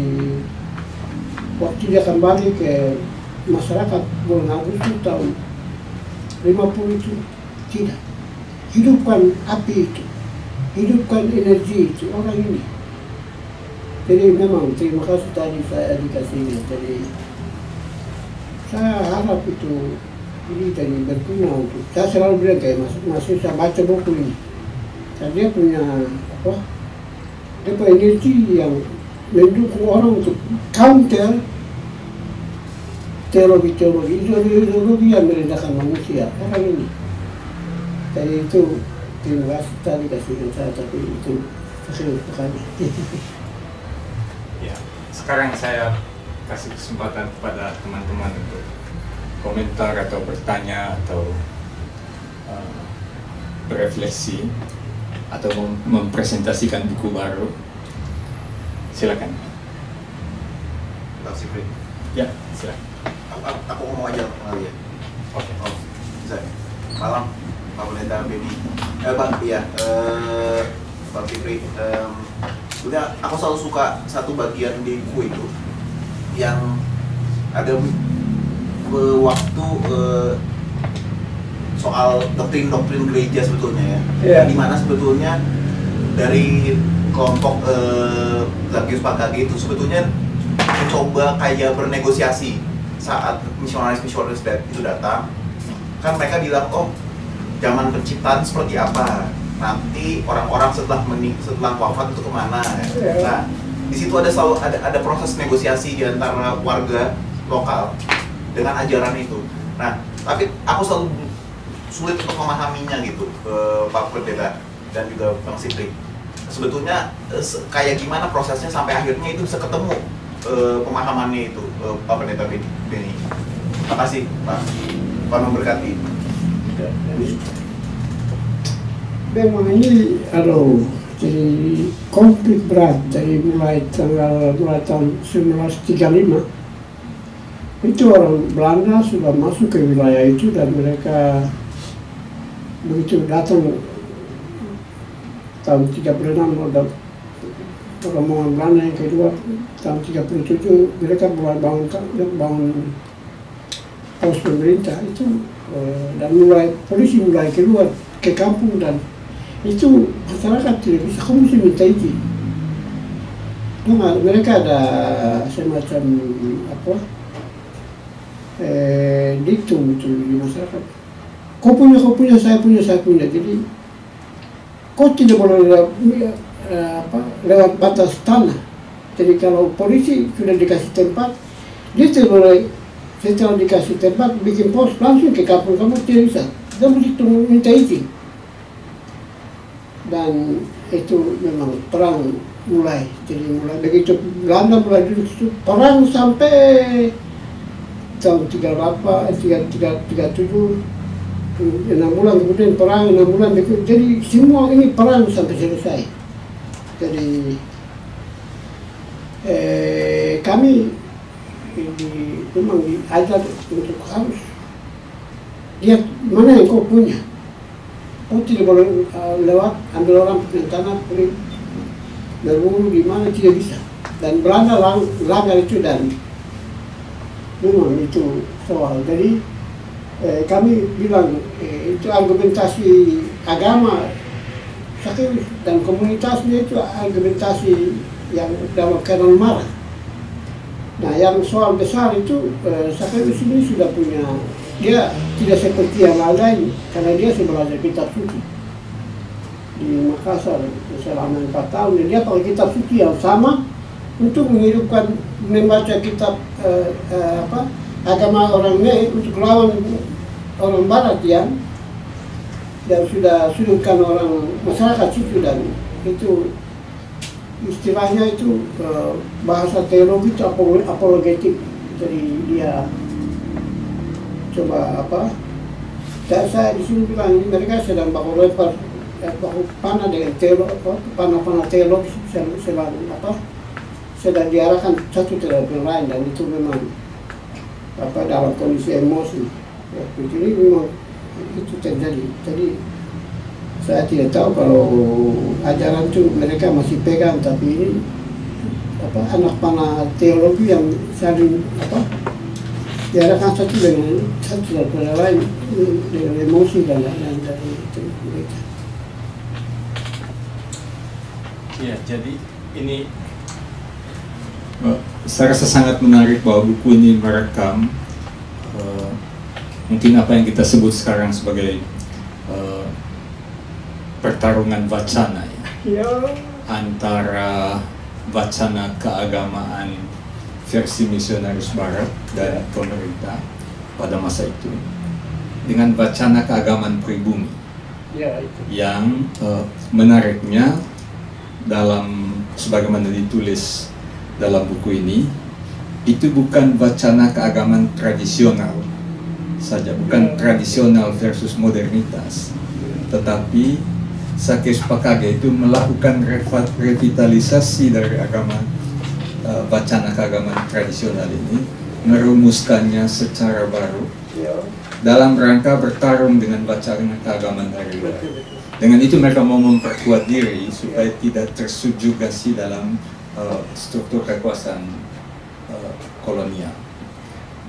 waktu dia kembali ke masyarakat bulan Agustus tahun 50 itu tidak. Hidupkan api itu, hidupkan energi itu orang ini. Jadi memang terima kasih tadi saya dikasih. Jadi saya harap itu ini jadi berguna untuk. Saya selalu bilang kayak masih saya baca buku ini. Dan dia punya apa? Dia punya energi yang mendukung orang untuk counter teologi yang merendahkan manusia orang ini. Jadi itu terima kasih tadi kasih saya, tapi itu bukan. Ya, sekarang saya kasih kesempatan kepada teman-teman untuk komentar atau bertanya atau berefleksi atau mempresentasikan buku baru. Silakan. Bang Sipri. Ya, silakan. Aku ngomong aja kali ya. Oke. Oh, bisa. Malam, Pak Pendeta Benny. Bang, iya. Bang Sipri. Sebenarnya aku selalu suka satu bagian di buku itu yang ada waktu soal doktrin gereja sebetulnya ya. Yeah. Di mana sebetulnya dari kelompok Zakius Pakage itu sebetulnya mencoba kayak bernegosiasi saat misionaris itu datang. Kan mereka bilang, oh zaman penciptaan seperti apa, nanti orang-orang setelah wafat itu kemana. Yeah. Nah, di situ selalu ada proses negosiasi di antara warga lokal dengan ajaran itu. Nah, tapi aku selalu sulit untuk memahaminya gitu, Pak Pendeta dan juga Bang Sipri. Sebetulnya kayak gimana prosesnya sampai akhirnya itu bisa ketemu pemahamannya itu, Pak Pendeta Benny. Terima kasih, Pak. Pak memberkati. Memang ini jadi konflik berat dari mulai tahun 1935 itu orang Belanda sudah masuk ke wilayah itu, dan mereka begitu datang tahun 36 ada rombongan Belanda yang kedua tahun 37 mereka mulai bangun pos pemerintah itu, dan polisi mulai keluar ke kampung, dan itu masyarakat tidak bisa, kamu mesti minta izin. Mereka ada semacam apa diktum itu di masyarakat. Kau punya, saya punya. Jadi kau tidak boleh lewat batas tanah. Jadi kalau polisi sudah dikasih tempat, dia tidak boleh setelah dikasih tempat bikin pos langsung ke kampung kamu, tidak bisa. Dia mesti minta izin. Dan itu memang perang mulai. Jadi mulai begitu Belanda mulai duduk situ, perang sampai tahun 37, 6 bulan kemudian perang, 6 bulan begitu. Jadi semua ini perang sampai selesai. Jadi kami memang diajar untuk harus lihat mana yang kau punya. Kau tidak boleh lewat ambil orang punya tanah, berburu di mana, tidak bisa. Dan Belanda langgar itu, dan memang itu soal. Jadi kami bilang itu argumentasi agama Sakeus, dan komunitasnya itu argumentasi yang dalam keadaan marah. Nah, yang soal besar itu Sakeus ini sudah punya, dia tidak seperti yang lain karena dia belajar kitab suci di Makassar selama 4 tahun, dan dia pakai kitab suci yang sama untuk menghidupkan, membaca kitab agama orang Mei untuk lawan orang Barat yang dan sudah sudutkan orang masyarakat situ, dan itu istilahnya itu bahasa teologi itu apologetik. Jadi dia coba dan saya di sini bilang ini mereka sedang baku lempar baku panah dengan panah-panah teologi sedang diarahkan satu terhadap yang lain, dan itu memang dalam kondisi emosi. Jadi memang itu terjadi. Jadi saya tidak tahu kalau ajaran itu mereka masih pegang, tapi ini anak panah teologi yang saling diarahkan satu dengan lain dengan emosi dan lain-lain dari itu mereka. Ya, jadi ini saya rasa sangat menarik bahwa buku ini merekam mungkin apa yang kita sebut sekarang sebagai pertarungan wacana ya, antara wacana keagamaan versi misionaris Barat dan pemerintah pada masa itu dengan wacana keagamaan pribumi yang menariknya dalam sebagaimana ditulis dalam buku ini, itu bukan wacana keagamaan tradisional saja, bukan tradisional versus modernitas, tetapi Sakeus Pakage itu melakukan revitalisasi dari agama wacana keagamaan tradisional ini, merumuskannya secara baru dalam rangka bertarung dengan wacana keagamaan dari luar. Dengan itu mereka mau memperkuat diri supaya tidak tersubjugasi dalam struktur kekuasaan kolonial,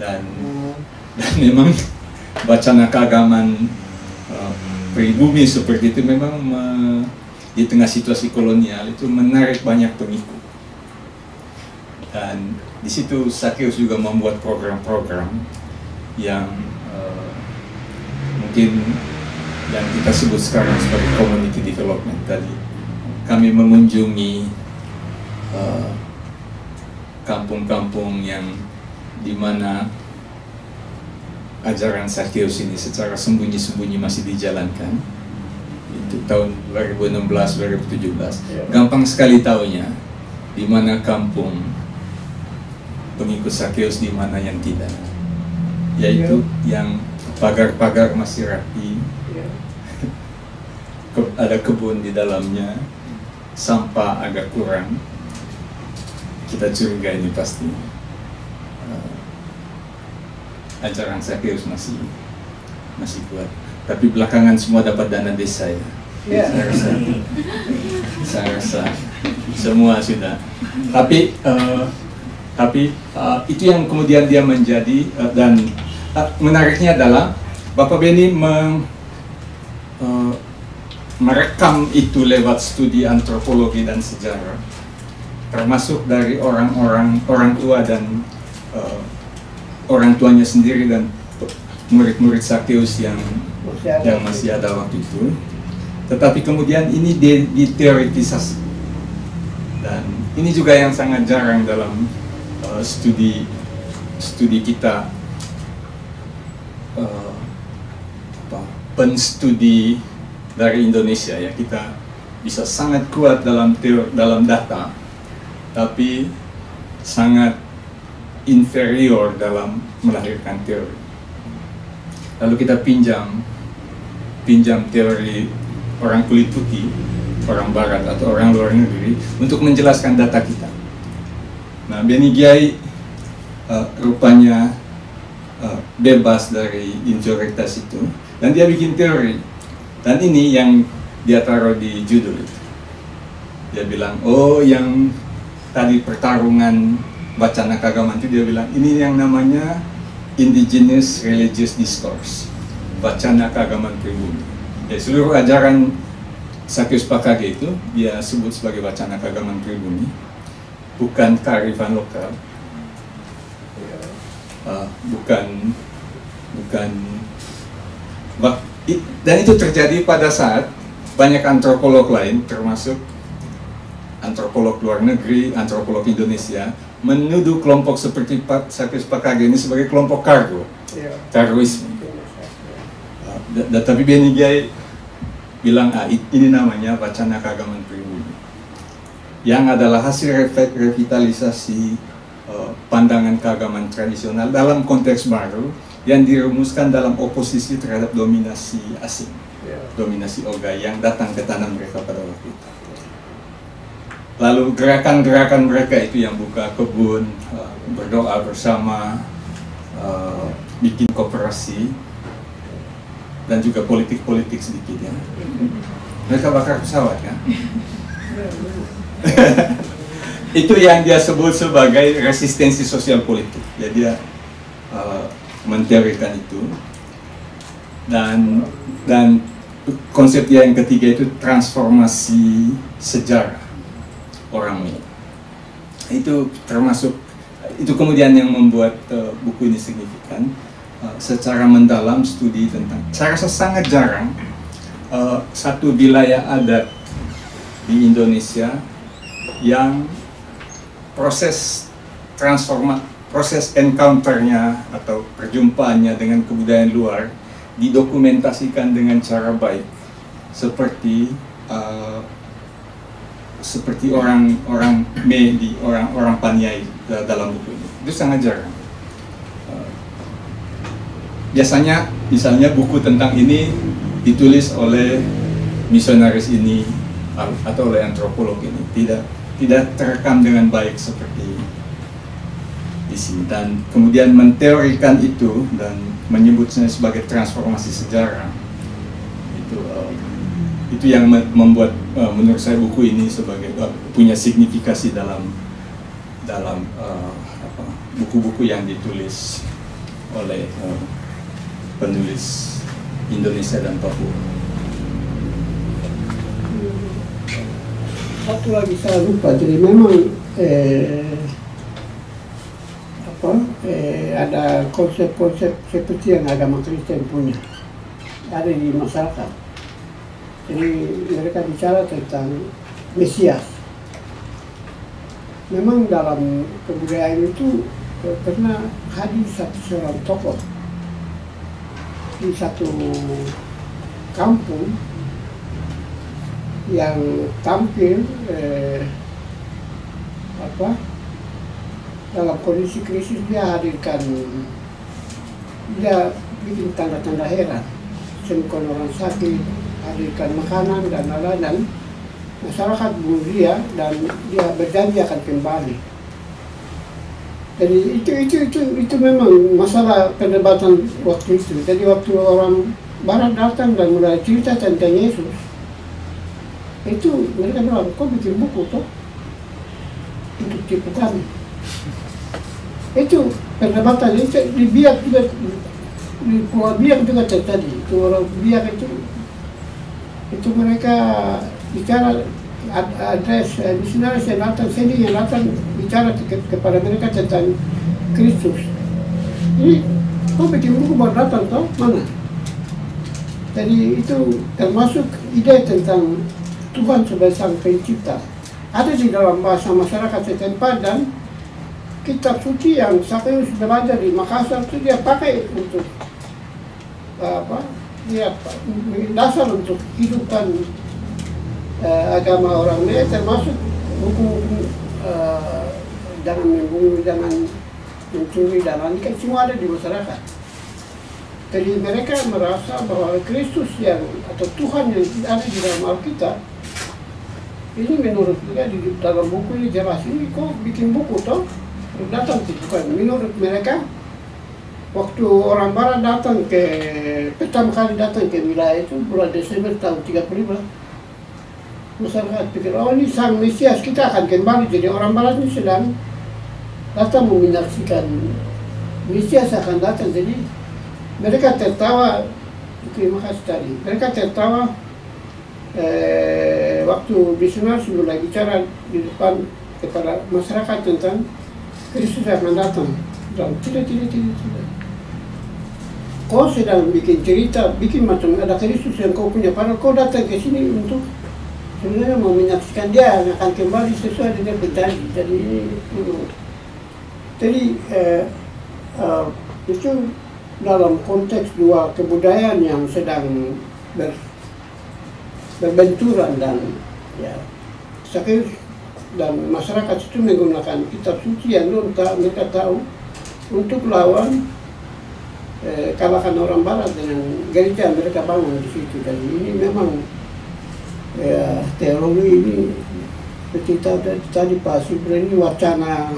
dan memang wacana keagamaan pribumi seperti itu memang di tengah situasi kolonial itu menarik banyak pengikut, dan di situ Sakeus juga membuat program-program yang mungkin yang kita sebut sekarang sebagai community development. Tadi kami mengunjungi kampung-kampung yang di mana ajaran Sakeus ini secara sembunyi-sembunyi masih dijalankan. Itu tahun 2016-2017. Gampang sekali tahunya di mana kampung pengikut Sakeus, di mana yang tidak. Yaitu yang pagar-pagar masih rapi, ada kebun di dalamnya, sampah agak kurang. Kita curiga ini pasti ajaran Sakeus masih kuat. Tapi belakangan semua dapat dana desa ya. Saya rasa semua sudah. Tapi itu yang kemudian dia menjadi dan menariknya adalah Bapak Beni merekam itu lewat studi antropologi dan sejarah, termasuk dari orang tua dan orang tuanya sendiri dan murid-murid Sakeus yang masih ada waktu itu. Tetapi kemudian ini diteoretisasi, dan ini juga yang sangat jarang dalam studi kita, penstudi dari Indonesia ya. Kita bisa sangat kuat dalam data, tapi sangat inferior dalam melahirkan teori. Lalu kita pinjam teori orang kulit putih, orang Barat atau orang luar negeri untuk menjelaskan data kita. Nah, Beni Gyai rupanya bebas dari inferioritas itu, dan dia bikin teori. Dan ini yang dia taruh di judul itu. Dia bilang, oh yang tadi pertarungan wacana keagamaan itu, dia bilang ini yang namanya indigenous religious discourse, wacana keagamaan pribumi. Ya, seluruh ajaran Sakyus Pakage itu dia sebut sebagai wacana keagamaan pribumi, bukan kearifan lokal, dan itu terjadi pada saat banyak antropolog lain, termasuk antropolog luar negeri, antropolog Indonesia, menuduh kelompok seperti Sakyus Pakage ini sebagai kelompok kargo, terorisme. Tapi Beni Giai bilang, ini namanya wacana keagamaan pribumi, yang adalah hasil revitalisasi pandangan keagamaan tradisional dalam konteks baru yang dirumuskan dalam oposisi terhadap dominasi asing, dominasi Ogai yang datang ke tanah mereka pada waktu itu. Lalu gerakan-gerakan mereka itu yang buka kebun, berdoa bersama, bikin koperasi, dan juga politik-politik sedikit ya. Mereka bakar pesawat ya. Itu yang dia sebut sebagai resistensi sosial politik. Jadi dia menteorikan itu. Dan konsep yang ketiga itu transformasi sejarah orang Mie. Itu termasuk, itu kemudian yang membuat buku ini signifikan. Secara mendalam studi tentang, saya rasa sangat jarang satu wilayah adat di Indonesia yang proses proses encounter-nya atau perjumpaannya dengan kebudayaan luar didokumentasikan dengan cara baik seperti orang Mie di orang Paniai dalam buku ini. Itu sangat jarang. Biasanya misalnya buku tentang ini ditulis oleh misionaris ini atau oleh antropolog ini, tidak terekam dengan baik seperti di sini, dan kemudian menteorikan itu dan menyebutnya sebagai transformasi sejarah. Itu yang membuat menurut saya buku ini sebagai punya signifikasi dalam buku-buku yang ditulis oleh penulis Indonesia dan Papua. Satu lagi saya lupa, jadi memang ada konsep-konsep seperti yang agama Kristen punya, ada di masyarakat. Jadi mereka bicara tentang Mesias. Memang dalam kebudayaan itu pernah hadir seorang tokoh di satu kampung yang tampil dalam kondisi krisis. Dia bikin tanda-tanda heran, sembuhkan orang sakit, hadirkan makanan dan lain-lain. Masyarakat bunuh dia dan dia berjanji akan kembali. Jadi itu memang masalah perdebatan waktu itu. Jadi waktu orang Barat datang dan mulai cerita tentang Yesus, itu mereka bilang, kok bikin buku toh untuk tipu kami. Itu perdebatan itu di Biak juga, di Pulau Biak juga terjadi. Itu orang Biak itu mereka bicara adres misionaris yang datang sini, yang datang bicara kepada mereka tentang Kristus. Ini kok bikin buku baru datang toh mana? Jadi itu termasuk ide tentang Tuhan sebagai sang pencipta. Ada di dalam bahasa masyarakat setempat, dan kitab suci yang Sakyus belajar di Makassar itu dia pakai untuk dia dasar untuk kehidupan agama orang Mie, termasuk buku jangan membunuh, jangan mencuri, dan lain-lain, semua ada di masyarakat. Jadi mereka merasa bahwa Kristus atau Tuhan yang ada di dalam Alkitab ini, menurut mereka di dalam buku ini jelas. Ini kok bikin buku toh datang bukan. Menurut mereka, waktu orang Barat pertama kali datang ke wilayah itu bulan Desember tahun 35, masyarakat pikir, oh ini sang Mesias, kita akan kembali. Jadi orang Barat ini sedang datang menyaksikan Mesias akan datang. Jadi mereka tertawa. Terima kasih tadi. Mereka tertawa waktu misionaris mulai bicara di depan kepada masyarakat tentang Kristus akan datang. Dan tidak. Kau sedang bikin cerita, bikin macam ada Kristus yang kau punya. Padahal kau datang ke sini untuk sebenarnya mau menyaksikan dia akan kembali sesuai dengan berjanji. Jadi itu dalam konteks dua kebudayaan yang sedang berbenturan dan ya Zakheus dan masyarakat itu menggunakan kitab suci yang mereka tahu untuk lawan kalahkan orang barat dengan gereja mereka bangun di situ. Dan ini memang ya, teologi ini seperti tadi Pak Subra ini wacana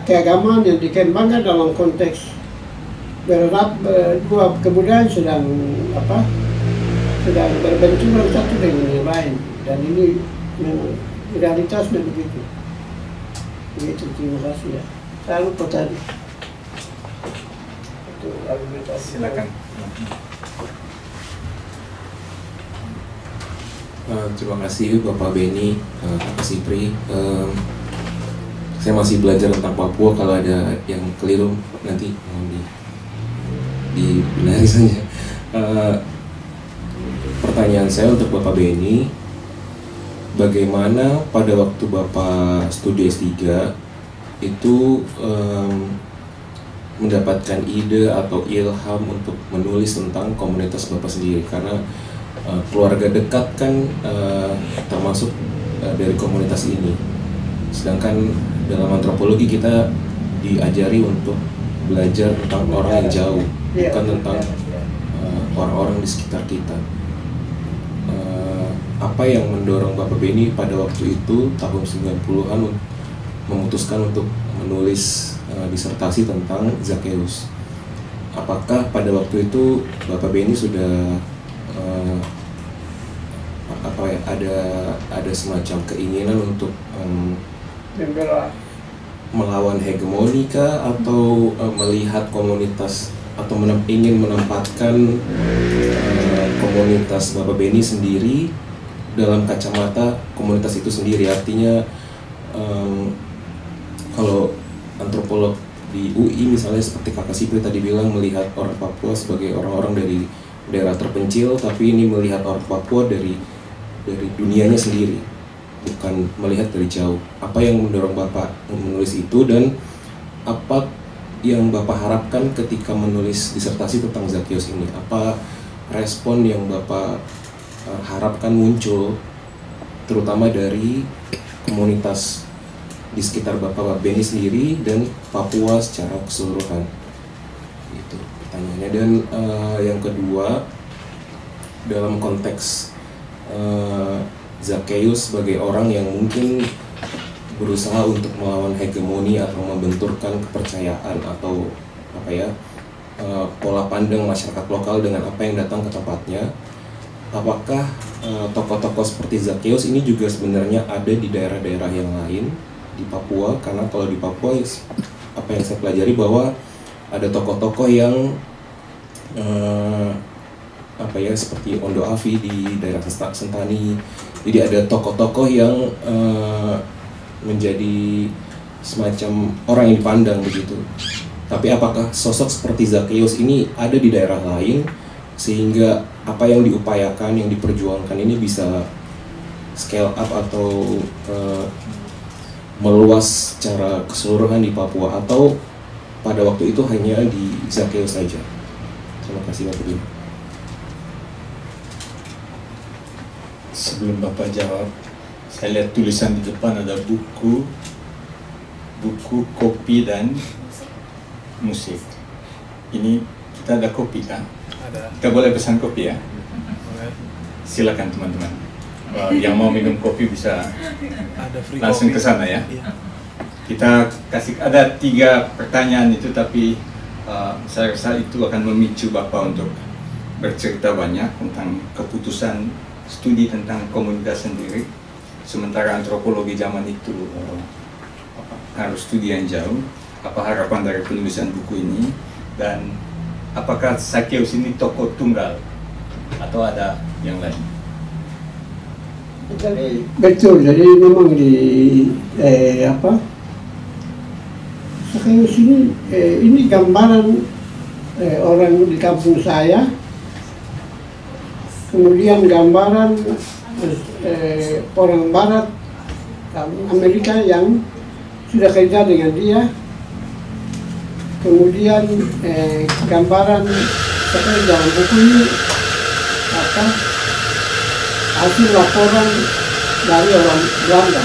keagamaan yang dikembangkan dalam konteks dua kebudayaan sedang berbenturan satu dengan yang lain, dan ini memang realitasnya begitu. Terima kasih ya. Saya lupa tadi. Silakan. Terima kasih Bapak Beni, Pak Sipri. Saya masih belajar tentang Papua. Kalau ada yang keliru nanti mohon dibenahi saja. Pertanyaan saya untuk Bapak Beni, bagaimana pada waktu Bapak studi S3 itu mendapatkan ide atau ilham untuk menulis tentang komunitas Bapak sendiri? Karena keluarga dekat kan termasuk dari komunitas ini. Sedangkan dalam antropologi kita diajari untuk belajar tentang orang yang jauh, bukan tentang orang-orang di sekitar kita. Apa yang mendorong Bapak Beni pada waktu itu tahun 90-an memutuskan untuk menulis disertasi tentang Zakheus? Apakah pada waktu itu Bapak Beni sudah ada semacam keinginan untuk melawan hegemoni kah, atau melihat komunitas atau ingin menempatkan komunitas Bapak Beni sendiri dalam kacamata komunitas itu sendiri? Artinya kalau antropolog di UI misalnya seperti Kakak Sipri tadi bilang, melihat orang Papua sebagai orang-orang dari daerah terpencil, tapi ini melihat orang Papua dari dunianya sendiri, bukan melihat dari jauh. Apa yang mendorong Bapak menulis itu, dan apa yang Bapak harapkan ketika menulis disertasi tentang Zakheus ini? Apa respon yang Bapak harapkan muncul, terutama dari komunitas di sekitar Bapak Beni sendiri dan Papua secara keseluruhan? Itu pertanyaannya. Dan yang kedua, dalam konteks Zakheus sebagai orang yang mungkin berusaha untuk melawan hegemoni atau membenturkan kepercayaan atau pola pandang masyarakat lokal dengan apa yang datang ke tempatnya, apakah tokoh-tokoh seperti Zakheus ini juga sebenarnya ada di daerah-daerah yang lain di Papua? Karena kalau di Papua, apa yang saya pelajari bahwa ada tokoh-tokoh yang seperti Ondo Afi di daerah Sentani. Jadi ada tokoh-tokoh yang menjadi semacam orang yang dipandang begitu. Tapi apakah sosok seperti Zakheus ini ada di daerah lain, sehingga apa yang diupayakan, yang diperjuangkan ini bisa scale up atau meluas secara keseluruhan di Papua, atau pada waktu itu hanya di Zakheus saja? Terima kasih Bapak Beni. Sebelum Bapak jawab, saya lihat tulisan di depan ada buku, kopi, dan musik. Ini kita ada kopi kan? Ada. Kita boleh pesan kopi ya? Boleh. Silakan teman-teman. Yang mau minum kopi bisa Ada free langsung ke coffee. sana ya. Iya. Kita kasih, ada 3 pertanyaan itu, tapi saya rasa itu akan memicu Bapak untuk bercerita banyak tentang keputusan studi tentang komunitas sendiri. Sementara antropologi zaman itu harus studi yang jauh. apa harapan dari penulisan buku ini, dan apakah Sakeus ini tokoh tunggal atau ada yang lain? Jadi betul, jadi memang di Sakeus ini gambaran orang di kampung saya, kemudian gambaran orang Barat Amerika yang sudah kerja dengan dia, kemudian gambaran seperti dalam buku ini hasil laporan dari orang Belanda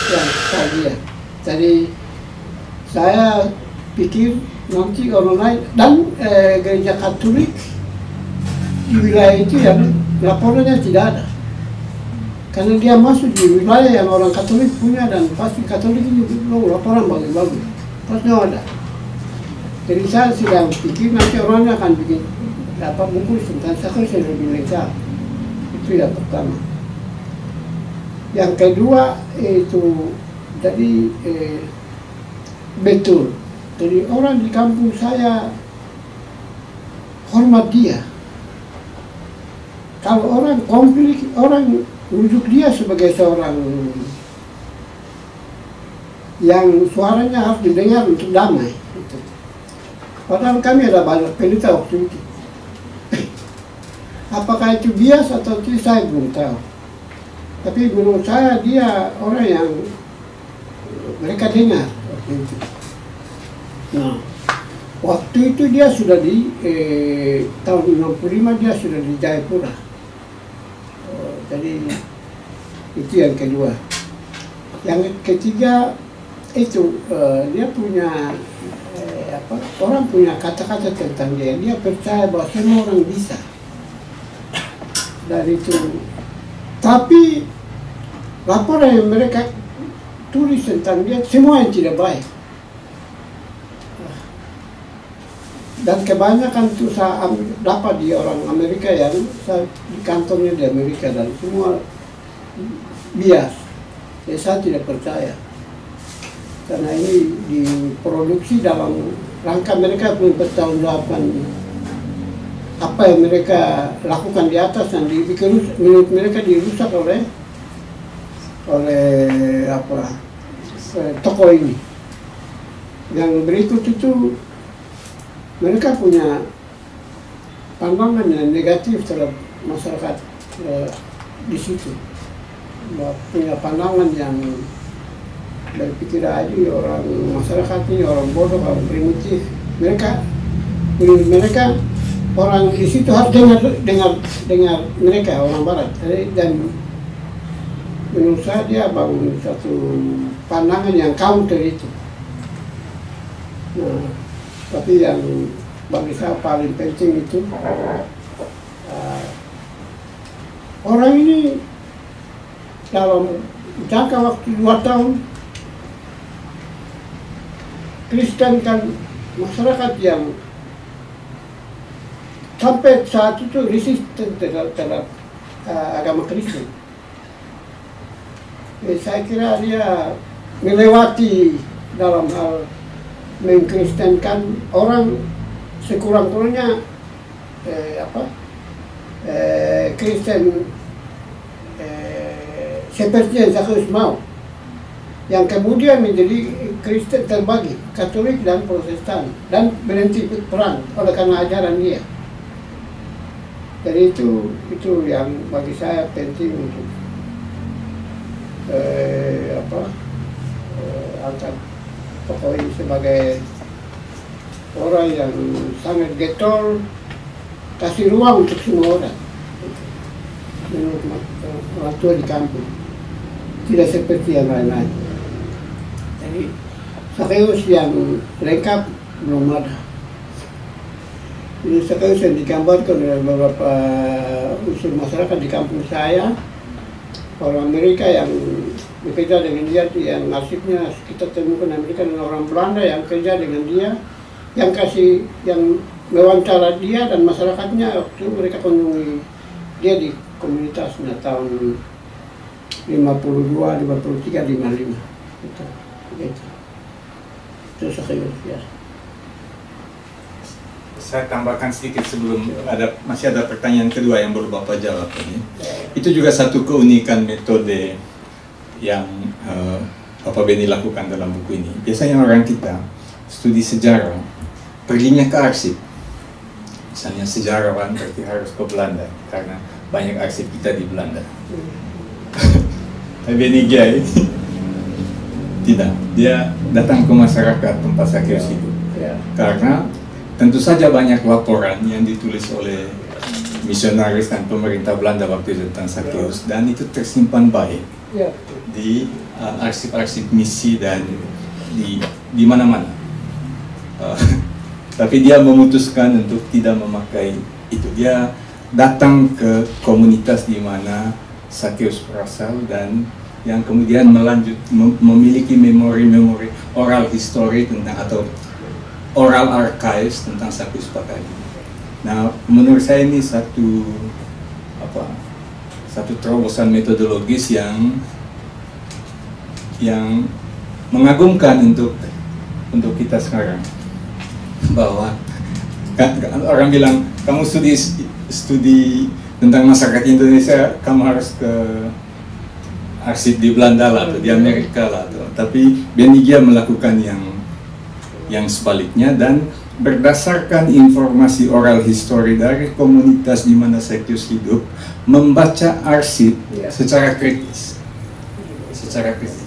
yang dia. Jadi saya pikir nanti orang lain dan gereja Katolik di wilayah itu yang laporannya tidak ada, karena dia masuk di wilayah yang orang Katolik punya, dan pasti Katolik ini laporan bagus-bagus pasti ada. Jadi saya sedang pikir nanti orangnya akan bikin buku tentang Sakeus yang lebih lengkap. Itu yang pertama. Yang kedua itu jadi betul. Jadi orang di kampung saya hormat dia. Kalau orang konflik, orang rujuk dia sebagai seorang yang suaranya harus didengar untuk damai. Padahal kami ada banyak pelita waktu itu. Apakah itu bias atau tidak, saya belum tahu. Tapi menurut saya dia orang yang mereka dengar waktu itu. Nah, waktu itu dia sudah di tahun 65 dia sudah di Jayapura. Jadi itu yang kedua. Yang ketiga itu dia punya orang punya kata-kata tentang dia. Dia percaya bahwa semua orang bisa. Dari itu. Tapi laporan yang mereka tulis tentang dia semua yang tidak baik. Dan kebanyakan itu saya dapat di orang Amerika yang saya di kantornya di Amerika, dan semua bias. Jadi saya tidak percaya. Karena ini diproduksi dalam rangka mereka mempertanggungjawabkan apa yang mereka lakukan di atas, dan menurut mereka dirusak oleh tokoh ini. Yang berikut itu mereka punya pandangan yang negatif terhadap masyarakat di situ. Punya pandangan yang berpikir aja orang masyarakat ini orang bodoh, orang primitif. Mereka orang di situ harus dengar mereka orang Barat. Dan menurut saya dia bangun satu pandangan yang counter itu. Nah, tapi yang bagi saya paling penting itu orang ini dalam jangka waktu 2 tahun Kristen kan masyarakat yang sampai saat itu resisten terhadap agama Kristen. Saya kira dia melewati dalam hal mengkristenkan orang sekurang-kurangnya Kristen seperti yang Sakeus mau, yang kemudian menjadi Kristen terbagi Katolik dan Protestan dan berhenti perang oleh karena ajaran dia. Jadi itu yang bagi saya penting untuk angkat tokoh ini sebagai orang yang sangat getol, kasih ruang untuk semua orang. Menurut orang tua di kampung, tidak seperti yang lain-lain. Jadi Sakeus yang lengkap belum ada. Ini Sakeus yang digambarkan oleh beberapa unsur masyarakat di kampung saya, orang Amerika yang bekerja dengan dia, yang nasibnya kita temukan Amerika, dan orang Belanda yang kerja dengan dia, yang mewawancara dia dan masyarakatnya waktu mereka kunjungi dia di komunitasnya tahun 52, 53, 55. Gitu. itu Zakheus ya. Saya tambahkan sedikit sebelum masih ada pertanyaan kedua yang baru Bapak jawab ini. Itu juga satu keunikan metode yang Bapak Beni lakukan dalam buku ini. Biasanya orang kita studi sejarah perginya ke arsip. Misalnya sejarawan berarti harus ke Belanda karena banyak arsip kita di Belanda. Tapi Beni Giai tidak, dia datang ke masyarakat tempat Zakheus hidup. Karena tentu saja banyak laporan yang ditulis oleh misionaris dan pemerintah Belanda waktu itu tentang Zakheus, dan itu tersimpan baik di arsip-arsip misi dan di mana-mana. Tapi dia memutuskan untuk tidak memakai itu. Dia datang ke komunitas di mana Zakheus berasal dan yang kemudian memiliki memori-memori oral history tentang atau oral archives tentang Zakheus Pakadi. Nah, menurut saya ini satu terobosan metodologis yang mengagumkan untuk kita sekarang. Bahwa orang bilang kamu studi tentang masyarakat Indonesia, kamu harus ke arsip di Belanda lah atau di Amerika lah, tapi Beni Giai melakukan yang sebaliknya dan berdasarkan informasi oral history dari komunitas di mana Zakheus hidup, membaca arsip secara kritis.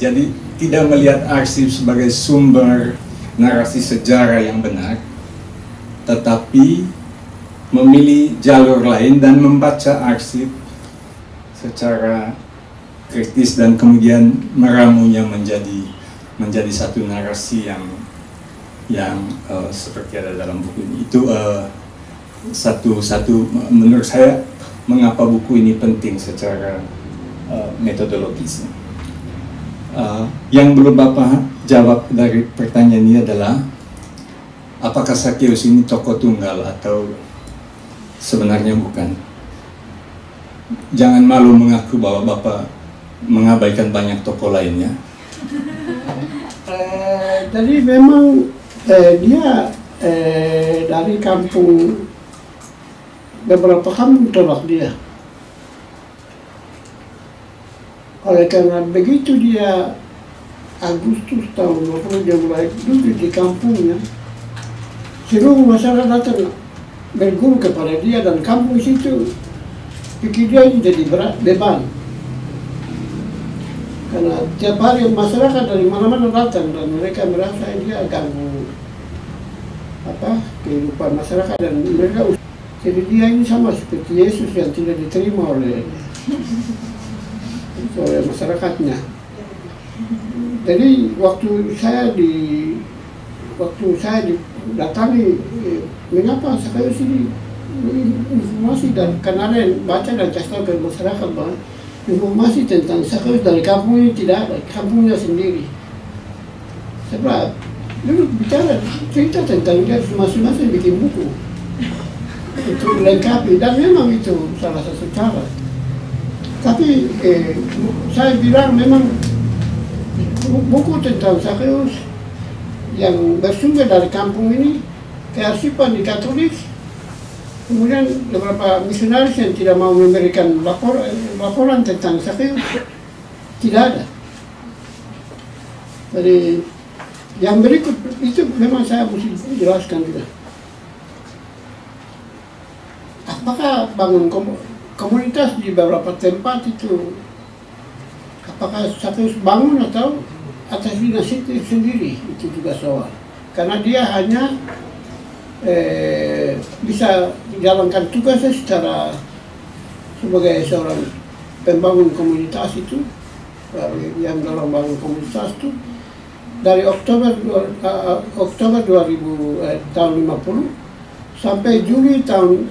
Jadi tidak melihat arsip sebagai sumber narasi sejarah yang benar, tetapi memilih jalur lain dan membaca arsip secara kritis dan kemudian meramunya menjadi satu narasi yang seperti ada dalam buku ini. Itu satu menurut saya mengapa buku ini penting secara metodologis. Yang belum Bapak jawab dari pertanyaan ini adalah apakah Zakheus ini tokoh tunggal atau sebenarnya bukan. Jangan malu mengaku bahwa Bapak mengabaikan banyak tokoh lainnya. Jadi memang dia dari kampung, beberapa kampung tolak dia. Oleh karena begitu dia Agustus tahun 20 dia mulai duduk di kampungnya, seluruh masyarakat datang berguru kepada dia dan kampung situ pikir dia ini jadi beban. Karena tiap hari masyarakat dari mana-mana datang dan mereka merasa dia ganggu kehidupan masyarakat dan mereka jadi dia ini sama seperti Yesus yang tidak diterima oleh masyarakatnya. Jadi waktu saya datangi mengapa Zakheus ini informasi dan karena baca dan kasih tahu ke masyarakat bahwa informasi tentang Zakheus dari kampung ini tidak ada, kampungnya sendiri. Sebab dulu bicara cerita tentang dia masing-masing bikin buku untuk melengkapi dan memang itu salah satu cara. Tapi saya bilang memang buku tentang Zakheus yang bersumber dari kampung ini kearsipan di Katolik, kemudian beberapa misionaris yang tidak mau memberikan laporan tentang Zakheus tidak ada. Jadi yang berikut itu memang saya mesti jelaskan juga. Apakah bangun komunitas di beberapa tempat itu, apakah Zakheus bangun atau atas inisiatif sendiri, itu juga soal. Karena dia hanya bisa menjalankan tugasnya sebagai seorang pembangun komunitas itu, yang dalam bangun komunitas itu dari Oktober 2000 tahun 50 sampai Juli tahun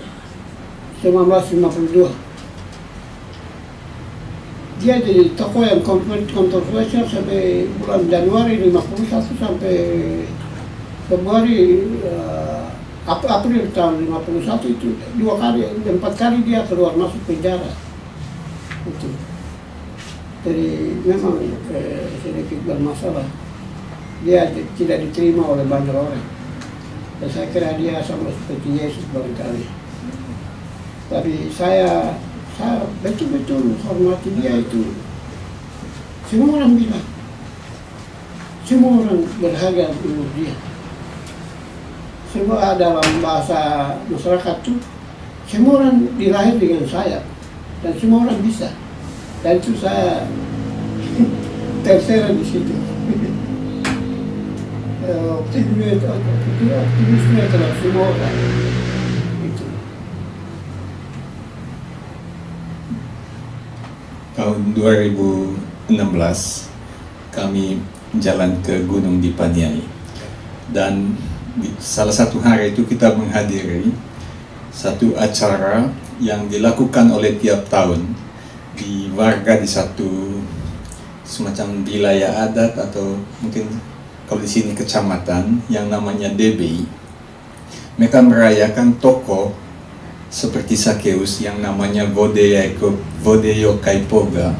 1952. Dia jadi tokoh yang kontroversial sampai bulan Januari 51 sampai Februari April tahun 51 itu 4 kali dia keluar masuk penjara. Itu. Jadi memang sedikit bermasalah. dia tidak diterima oleh banyak orang. Dan saya kira dia sama seperti Yesus barangkali. Tapi saya betul-betul hormati dia itu. Semua orang bilang, semua orang berharga menurut dia. Semua dalam bahasa masyarakat itu, semua orang dilahir dengan sayap dan semua orang bisa. Dan itu saya terserah di situ. Optimisme terhadap semua orang. Itu. Tahun 2016 kami jalan ke Gunung Dipaniai, dan di salah satu hari itu kita menghadiri satu acara yang dilakukan oleh tiap tahun di warga di satu semacam wilayah adat atau mungkin kalau di sini kecamatan yang namanya DBI. Mereka merayakan tokoh seperti Sakeus yang namanya Vodeyo Kaipoga,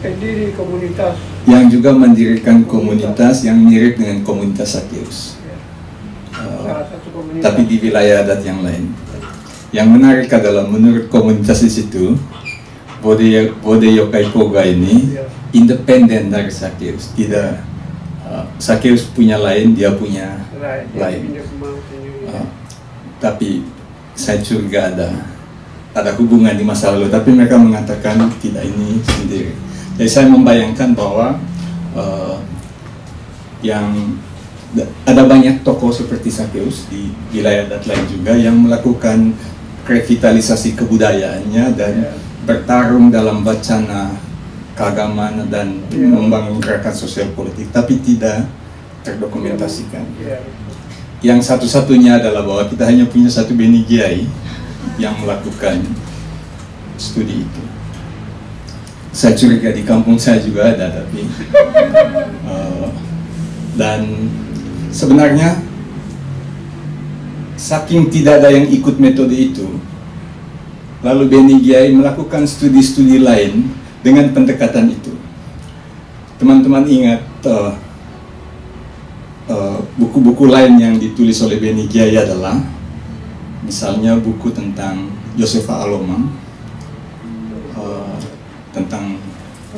Pendiri komunitas. yang juga mendirikan komunitas yang mirip dengan komunitas Sakeus. Salah satu komunitas. Tapi di wilayah adat yang lain. Yang menarik adalah menurut komunitas di situ, Vodeyo Kaipoga ini independen dari Sakeus. Tidak, Sakeus punya lain, dia punya lain. Tapi saya curiga ada hubungan di masa lalu, tapi mereka mengatakan tidak, ini sendiri. Jadi saya membayangkan bahwa yang ada banyak tokoh seperti Sakeus di wilayah adat lain juga yang melakukan revitalisasi kebudayaannya dan bertarung dalam wacana keagamaan dan membangun gerakan sosial politik, tapi tidak terdokumentasikan. Yang satu-satunya adalah bahwa kita hanya punya satu Beni Kiai yang melakukan studi itu. Saya curiga di kampung saya juga ada, tapi dan sebenarnya saking tidak ada yang ikut metode itu, lalu Beni Kiai melakukan studi-studi lain dengan pendekatan itu. Teman-teman ingat buku-buku lain yang ditulis oleh Beni Kiai adalah misalnya buku tentang Josefa Alomang, tentang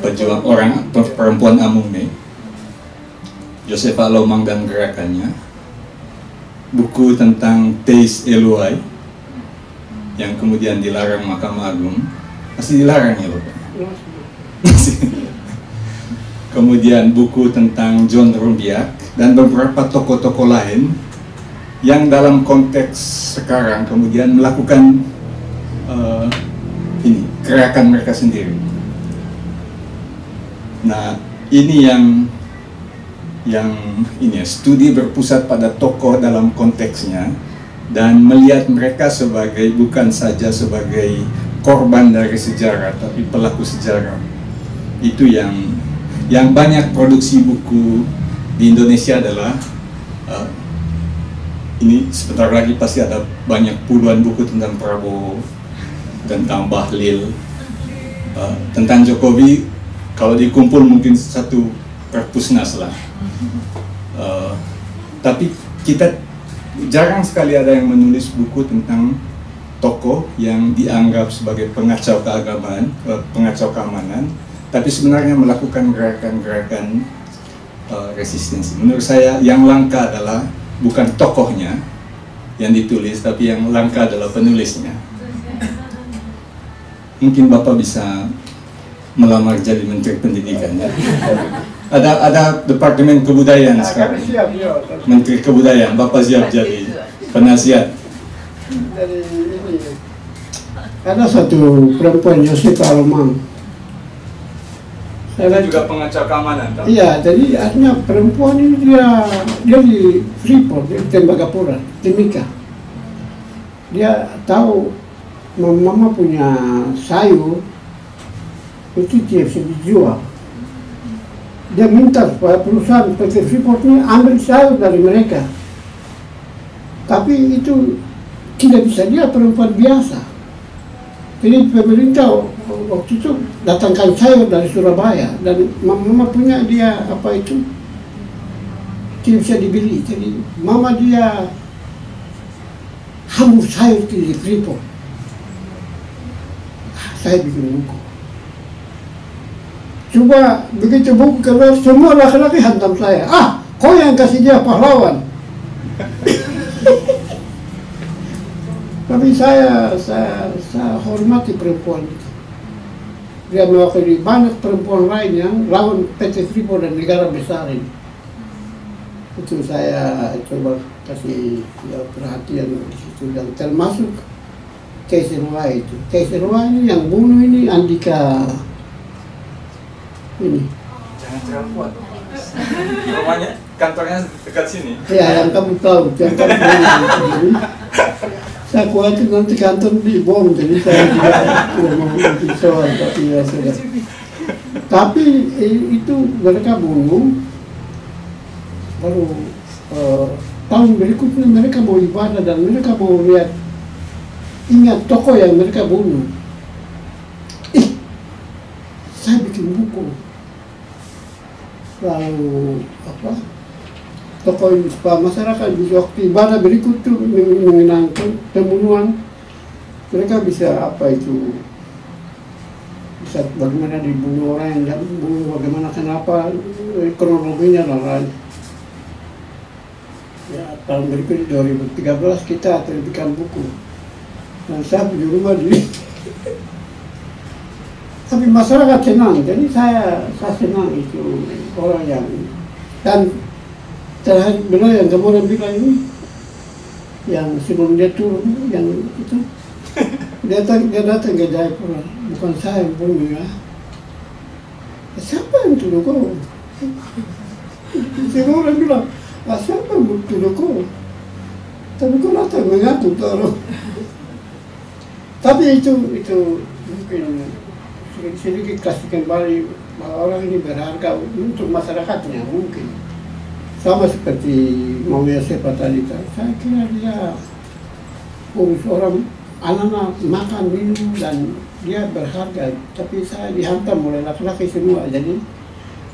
pejuang orang perempuan Amume, Josefa Alomang dan gerakannya, buku tentang Teis Eluai yang kemudian dilarang Mahkamah Agung, masih dilarang ya Bapak? Kemudian buku tentang John Rumbiak dan beberapa tokoh-tokoh lain yang dalam konteks sekarang kemudian melakukan gerakan mereka sendiri. Nah, ini yang studi berpusat pada tokoh dalam konteksnya dan melihat mereka sebagai bukan saja sebagai korban dari sejarah tapi pelaku sejarah. Itu yang banyak produksi buku di Indonesia adalah ini sebentar lagi pasti ada banyak puluhan buku tentang Prabowo, tentang Bahlil, tentang Jokowi. Kalau dikumpul mungkin satu perpusnas lah. Tapi kita jarang sekali ada yang menulis buku tentang tokoh yang dianggap sebagai pengacau keagamaan, pengacau keamanan, tapi sebenarnya melakukan gerakan-gerakan resistensi. Menurut saya yang langka adalah bukan tokohnya yang ditulis, tapi yang langka adalah penulisnya. Mungkin Bapak bisa melamar jadi Menteri Pendidikan ya. Ada Departemen Kebudayaan sekarang. Menteri Kebudayaan, Bapak siap jadi penasihat. Dari ini ada satu perempuan Josefa Alomang. Saya juga pengacau keamanan, kan? Iya, jadi artinya perempuan ini dia di Freeport, di Tembagapura, Timika. Dia tahu mama punya sayur itu dia bisa dijual. Dia minta supaya perusahaan PT Freeport ini ambil sayur dari mereka. Tapi itu tidak bisa, dia perempuan biasa. Jadi pemerintah waktu itu datangkan sayur dari Surabaya dan mama punya dia apa itu tidak bisa dibeli. Jadi mama dia hamur sayur di Freeport. Saya bikin buku. Coba begitu buku keluar, semua laki-laki hantam saya. Ah, kau yang kasih dia pahlawan. Tapi saya hormati perempuan itu. Dia mewakili banyak perempuan lain yang lawan PT Freeport dan negara besar ini. Itu saya coba kasih ya, perhatian di situ, dan termasuk Keiserwa itu. Keiserwa ini yang bunuh ini Andika ini. Jangan terlalu kuat. Rumahnya, kantornya dekat sini. Ya, yang kamu tahu, yang kamu tahu. Saya khawatir nanti kantor dibom, jadi saya tidak mau bikin soal, tapi ya sudah. Tapi itu mereka bunuh, baru tahun berikutnya mereka mau ibadah dan mereka mau lihat, ingat tokoh yang mereka bunuh. Saya bikin buku. Lalu apa? Tokoh ini supaya masyarakat di waktu ibadah berikut itu mengenangkan pembunuhan, mereka bisa apa itu, bisa bagaimana dibunuh orang yang dibunuh, bagaimana kenapa, kronologinya dan lain. Ya, tahun berikutnya 2013 kita terbitkan buku dan saya punya rumah di tapi masyarakat senang, jadi saya senang itu orang yang, dan terakhir benar yang kemarin bilang ini, yang sebelum dia turun, yang itu dia datang ke Jayapura, bukan saya yang bunuh ya. Siapa yang tuduh kau? Semua orang bilang, siapa yang tuduh kau? Tapi kau datang mengaku tolong. Tapi itu mungkin sedikit kasih kembali bahwa orang ini berharga untuk masyarakatnya mungkin. Sama seperti Mauya Sepa tadi, saya kira dia urus orang, anak-anak makan, minum, dan dia berharga. Tapi saya dihantam oleh laki-laki semua, jadi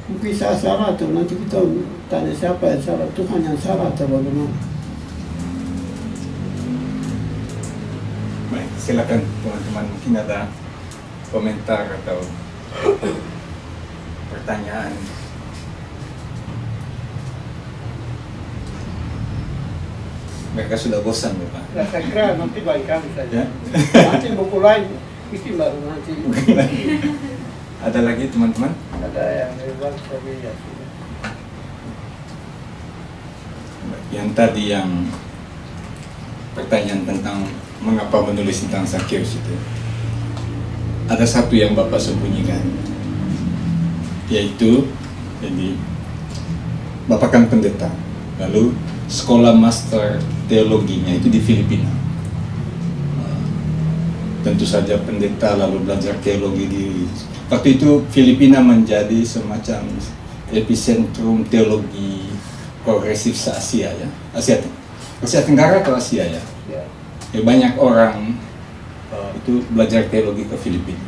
mungkin saya salah atau nanti kita tanya siapa yang salah, Tuhan yang salah atau bagaimana. Baik, silakan teman-teman, mungkin ada komentar atau pertanyaan. Mereka sudah bosan ya Pak? Saya kira nanti bagi kami saja. Ya? Nanti buku lain, itu baru nanti. Ada lagi teman-teman? Ada yang lewat, tapi ya sudah. Yang tadi yang pertanyaan tentang mengapa menulis tentang Zakheus itu, ada satu yang Bapak sembunyikan, yaitu jadi Bapak kan pendeta, lalu sekolah master teologinya itu di Filipina. Tentu saja pendeta lalu belajar teologi di waktu itu Filipina menjadi semacam epicentrum teologi progresif se-Asia ya, Asia Tenggara atau Asia ya. Ya banyak orang itu belajar teologi ke Filipina.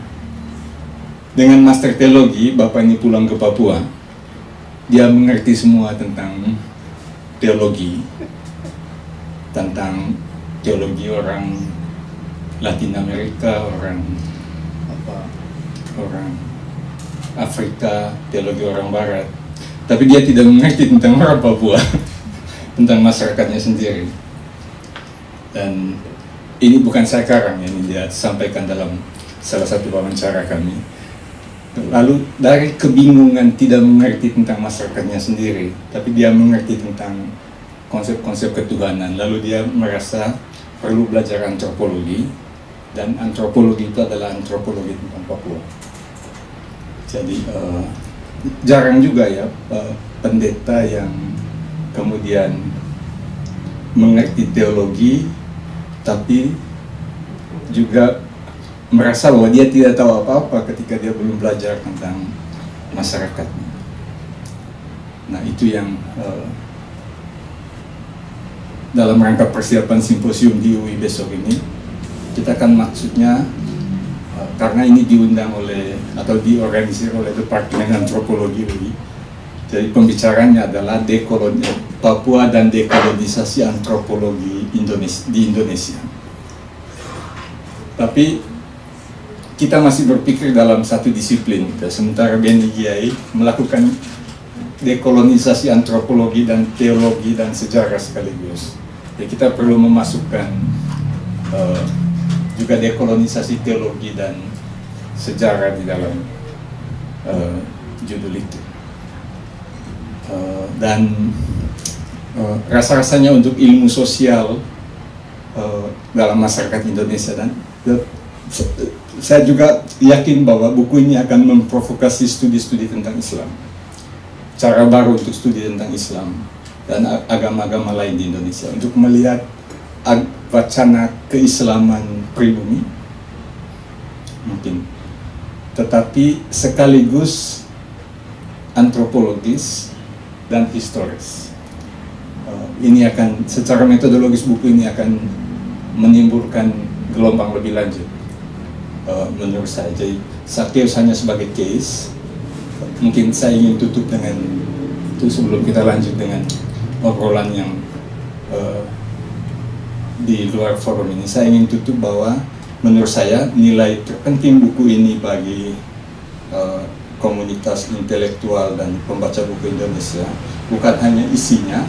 Dengan master teologi, Bapak ini pulang ke Papua, dia mengerti semua tentang teologi, tentang teologi orang Latin Amerika, orang Afrika, teologi orang Barat. Tapi dia tidak mengerti tentang orang Papua, tentang masyarakatnya sendiri. Dan ini bukan saya karang, ini dia sampaikan dalam salah satu wawancara kami. Lalu dari kebingungan tidak mengerti tentang masyarakatnya sendiri, tapi dia mengerti tentang konsep-konsep ketuhanan. Lalu dia merasa perlu belajar antropologi, dan antropologi itu adalah antropologi tentang Papua. Jadi jarang juga ya pendeta yang kemudian mengerti teologi, tapi juga merasa bahwa dia tidak tahu apa-apa ketika dia belum belajar tentang masyarakatnya. Nah itu yang dalam rangka persiapan simposium di UI besok ini, kita akan maksudnya karena ini diundang oleh atau diorganisir oleh Departemen Antropologi UI, Jadi pembicaranya adalah Papua dan dekolonisasi antropologi di Indonesia. Tapi kita masih berpikir dalam satu disiplin, sementara Benny Giai melakukan dekolonisasi antropologi dan teologi dan sejarah sekaligus. Jadi kita perlu memasukkan juga dekolonisasi teologi dan sejarah di dalam judul itu. Dan rasa-rasanya untuk ilmu sosial dalam masyarakat Indonesia, dan saya juga yakin bahwa buku ini akan memprovokasi studi-studi tentang Islam, cara baru untuk studi tentang Islam dan agama-agama lain di Indonesia, untuk melihat wacana keislaman pribumi mungkin, tetapi sekaligus antropologis dan historis. Ini akan, secara metodologis buku ini akan menimbulkan gelombang lebih lanjut menurut saya. Jadi Sakeus hanya sebagai case. Mungkin saya ingin tutup dengan itu sebelum kita lanjut dengan obrolan yang di luar forum ini. Saya ingin tutup bahwa menurut saya nilai terpenting buku ini bagi komunitas intelektual dan pembaca buku Indonesia bukan hanya isinya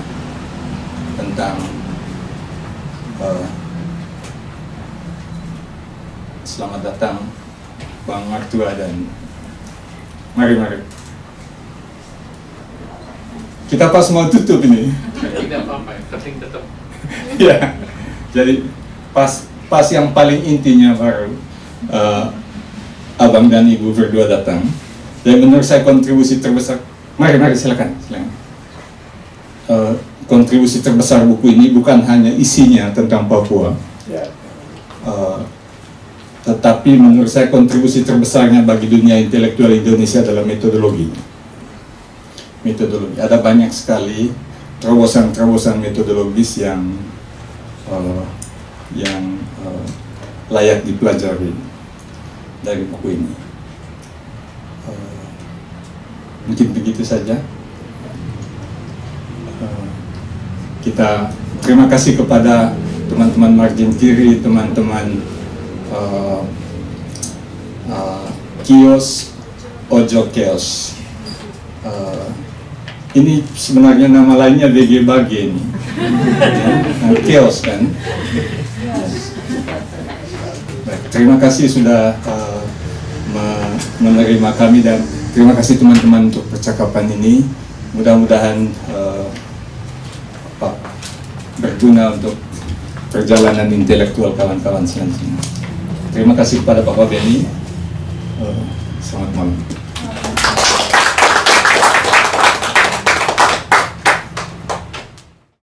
tentang selamat datang Bang Martua dan mari kita pas mau tutup ini. Tidak apa-apa, penting tetap. Ya, jadi pas yang paling intinya baru Abang dan Ibu berdua datang. Dan menurut saya kontribusi terbesar, mari silakan. Kontribusi terbesar buku ini bukan hanya isinya tentang Papua, tetapi menurut saya kontribusi terbesarnya bagi dunia intelektual Indonesia adalah metodologi. Ada banyak sekali terobosan-terobosan metodologis yang layak dipelajari dari buku ini. Mungkin begitu saja. Kita terima kasih kepada teman-teman margin kiri, teman-teman Kios Ojo Chaos. Ini sebenarnya nama lainnya BG Bage ini. Chaos kan. Baik, terima kasih sudah menerima kami dan terima kasih teman-teman untuk percakapan ini. Mudah-mudahan berguna untuk perjalanan intelektual kawan-kawan selanjutnya. Terima kasih kepada Bapak Benny. Selamat malam.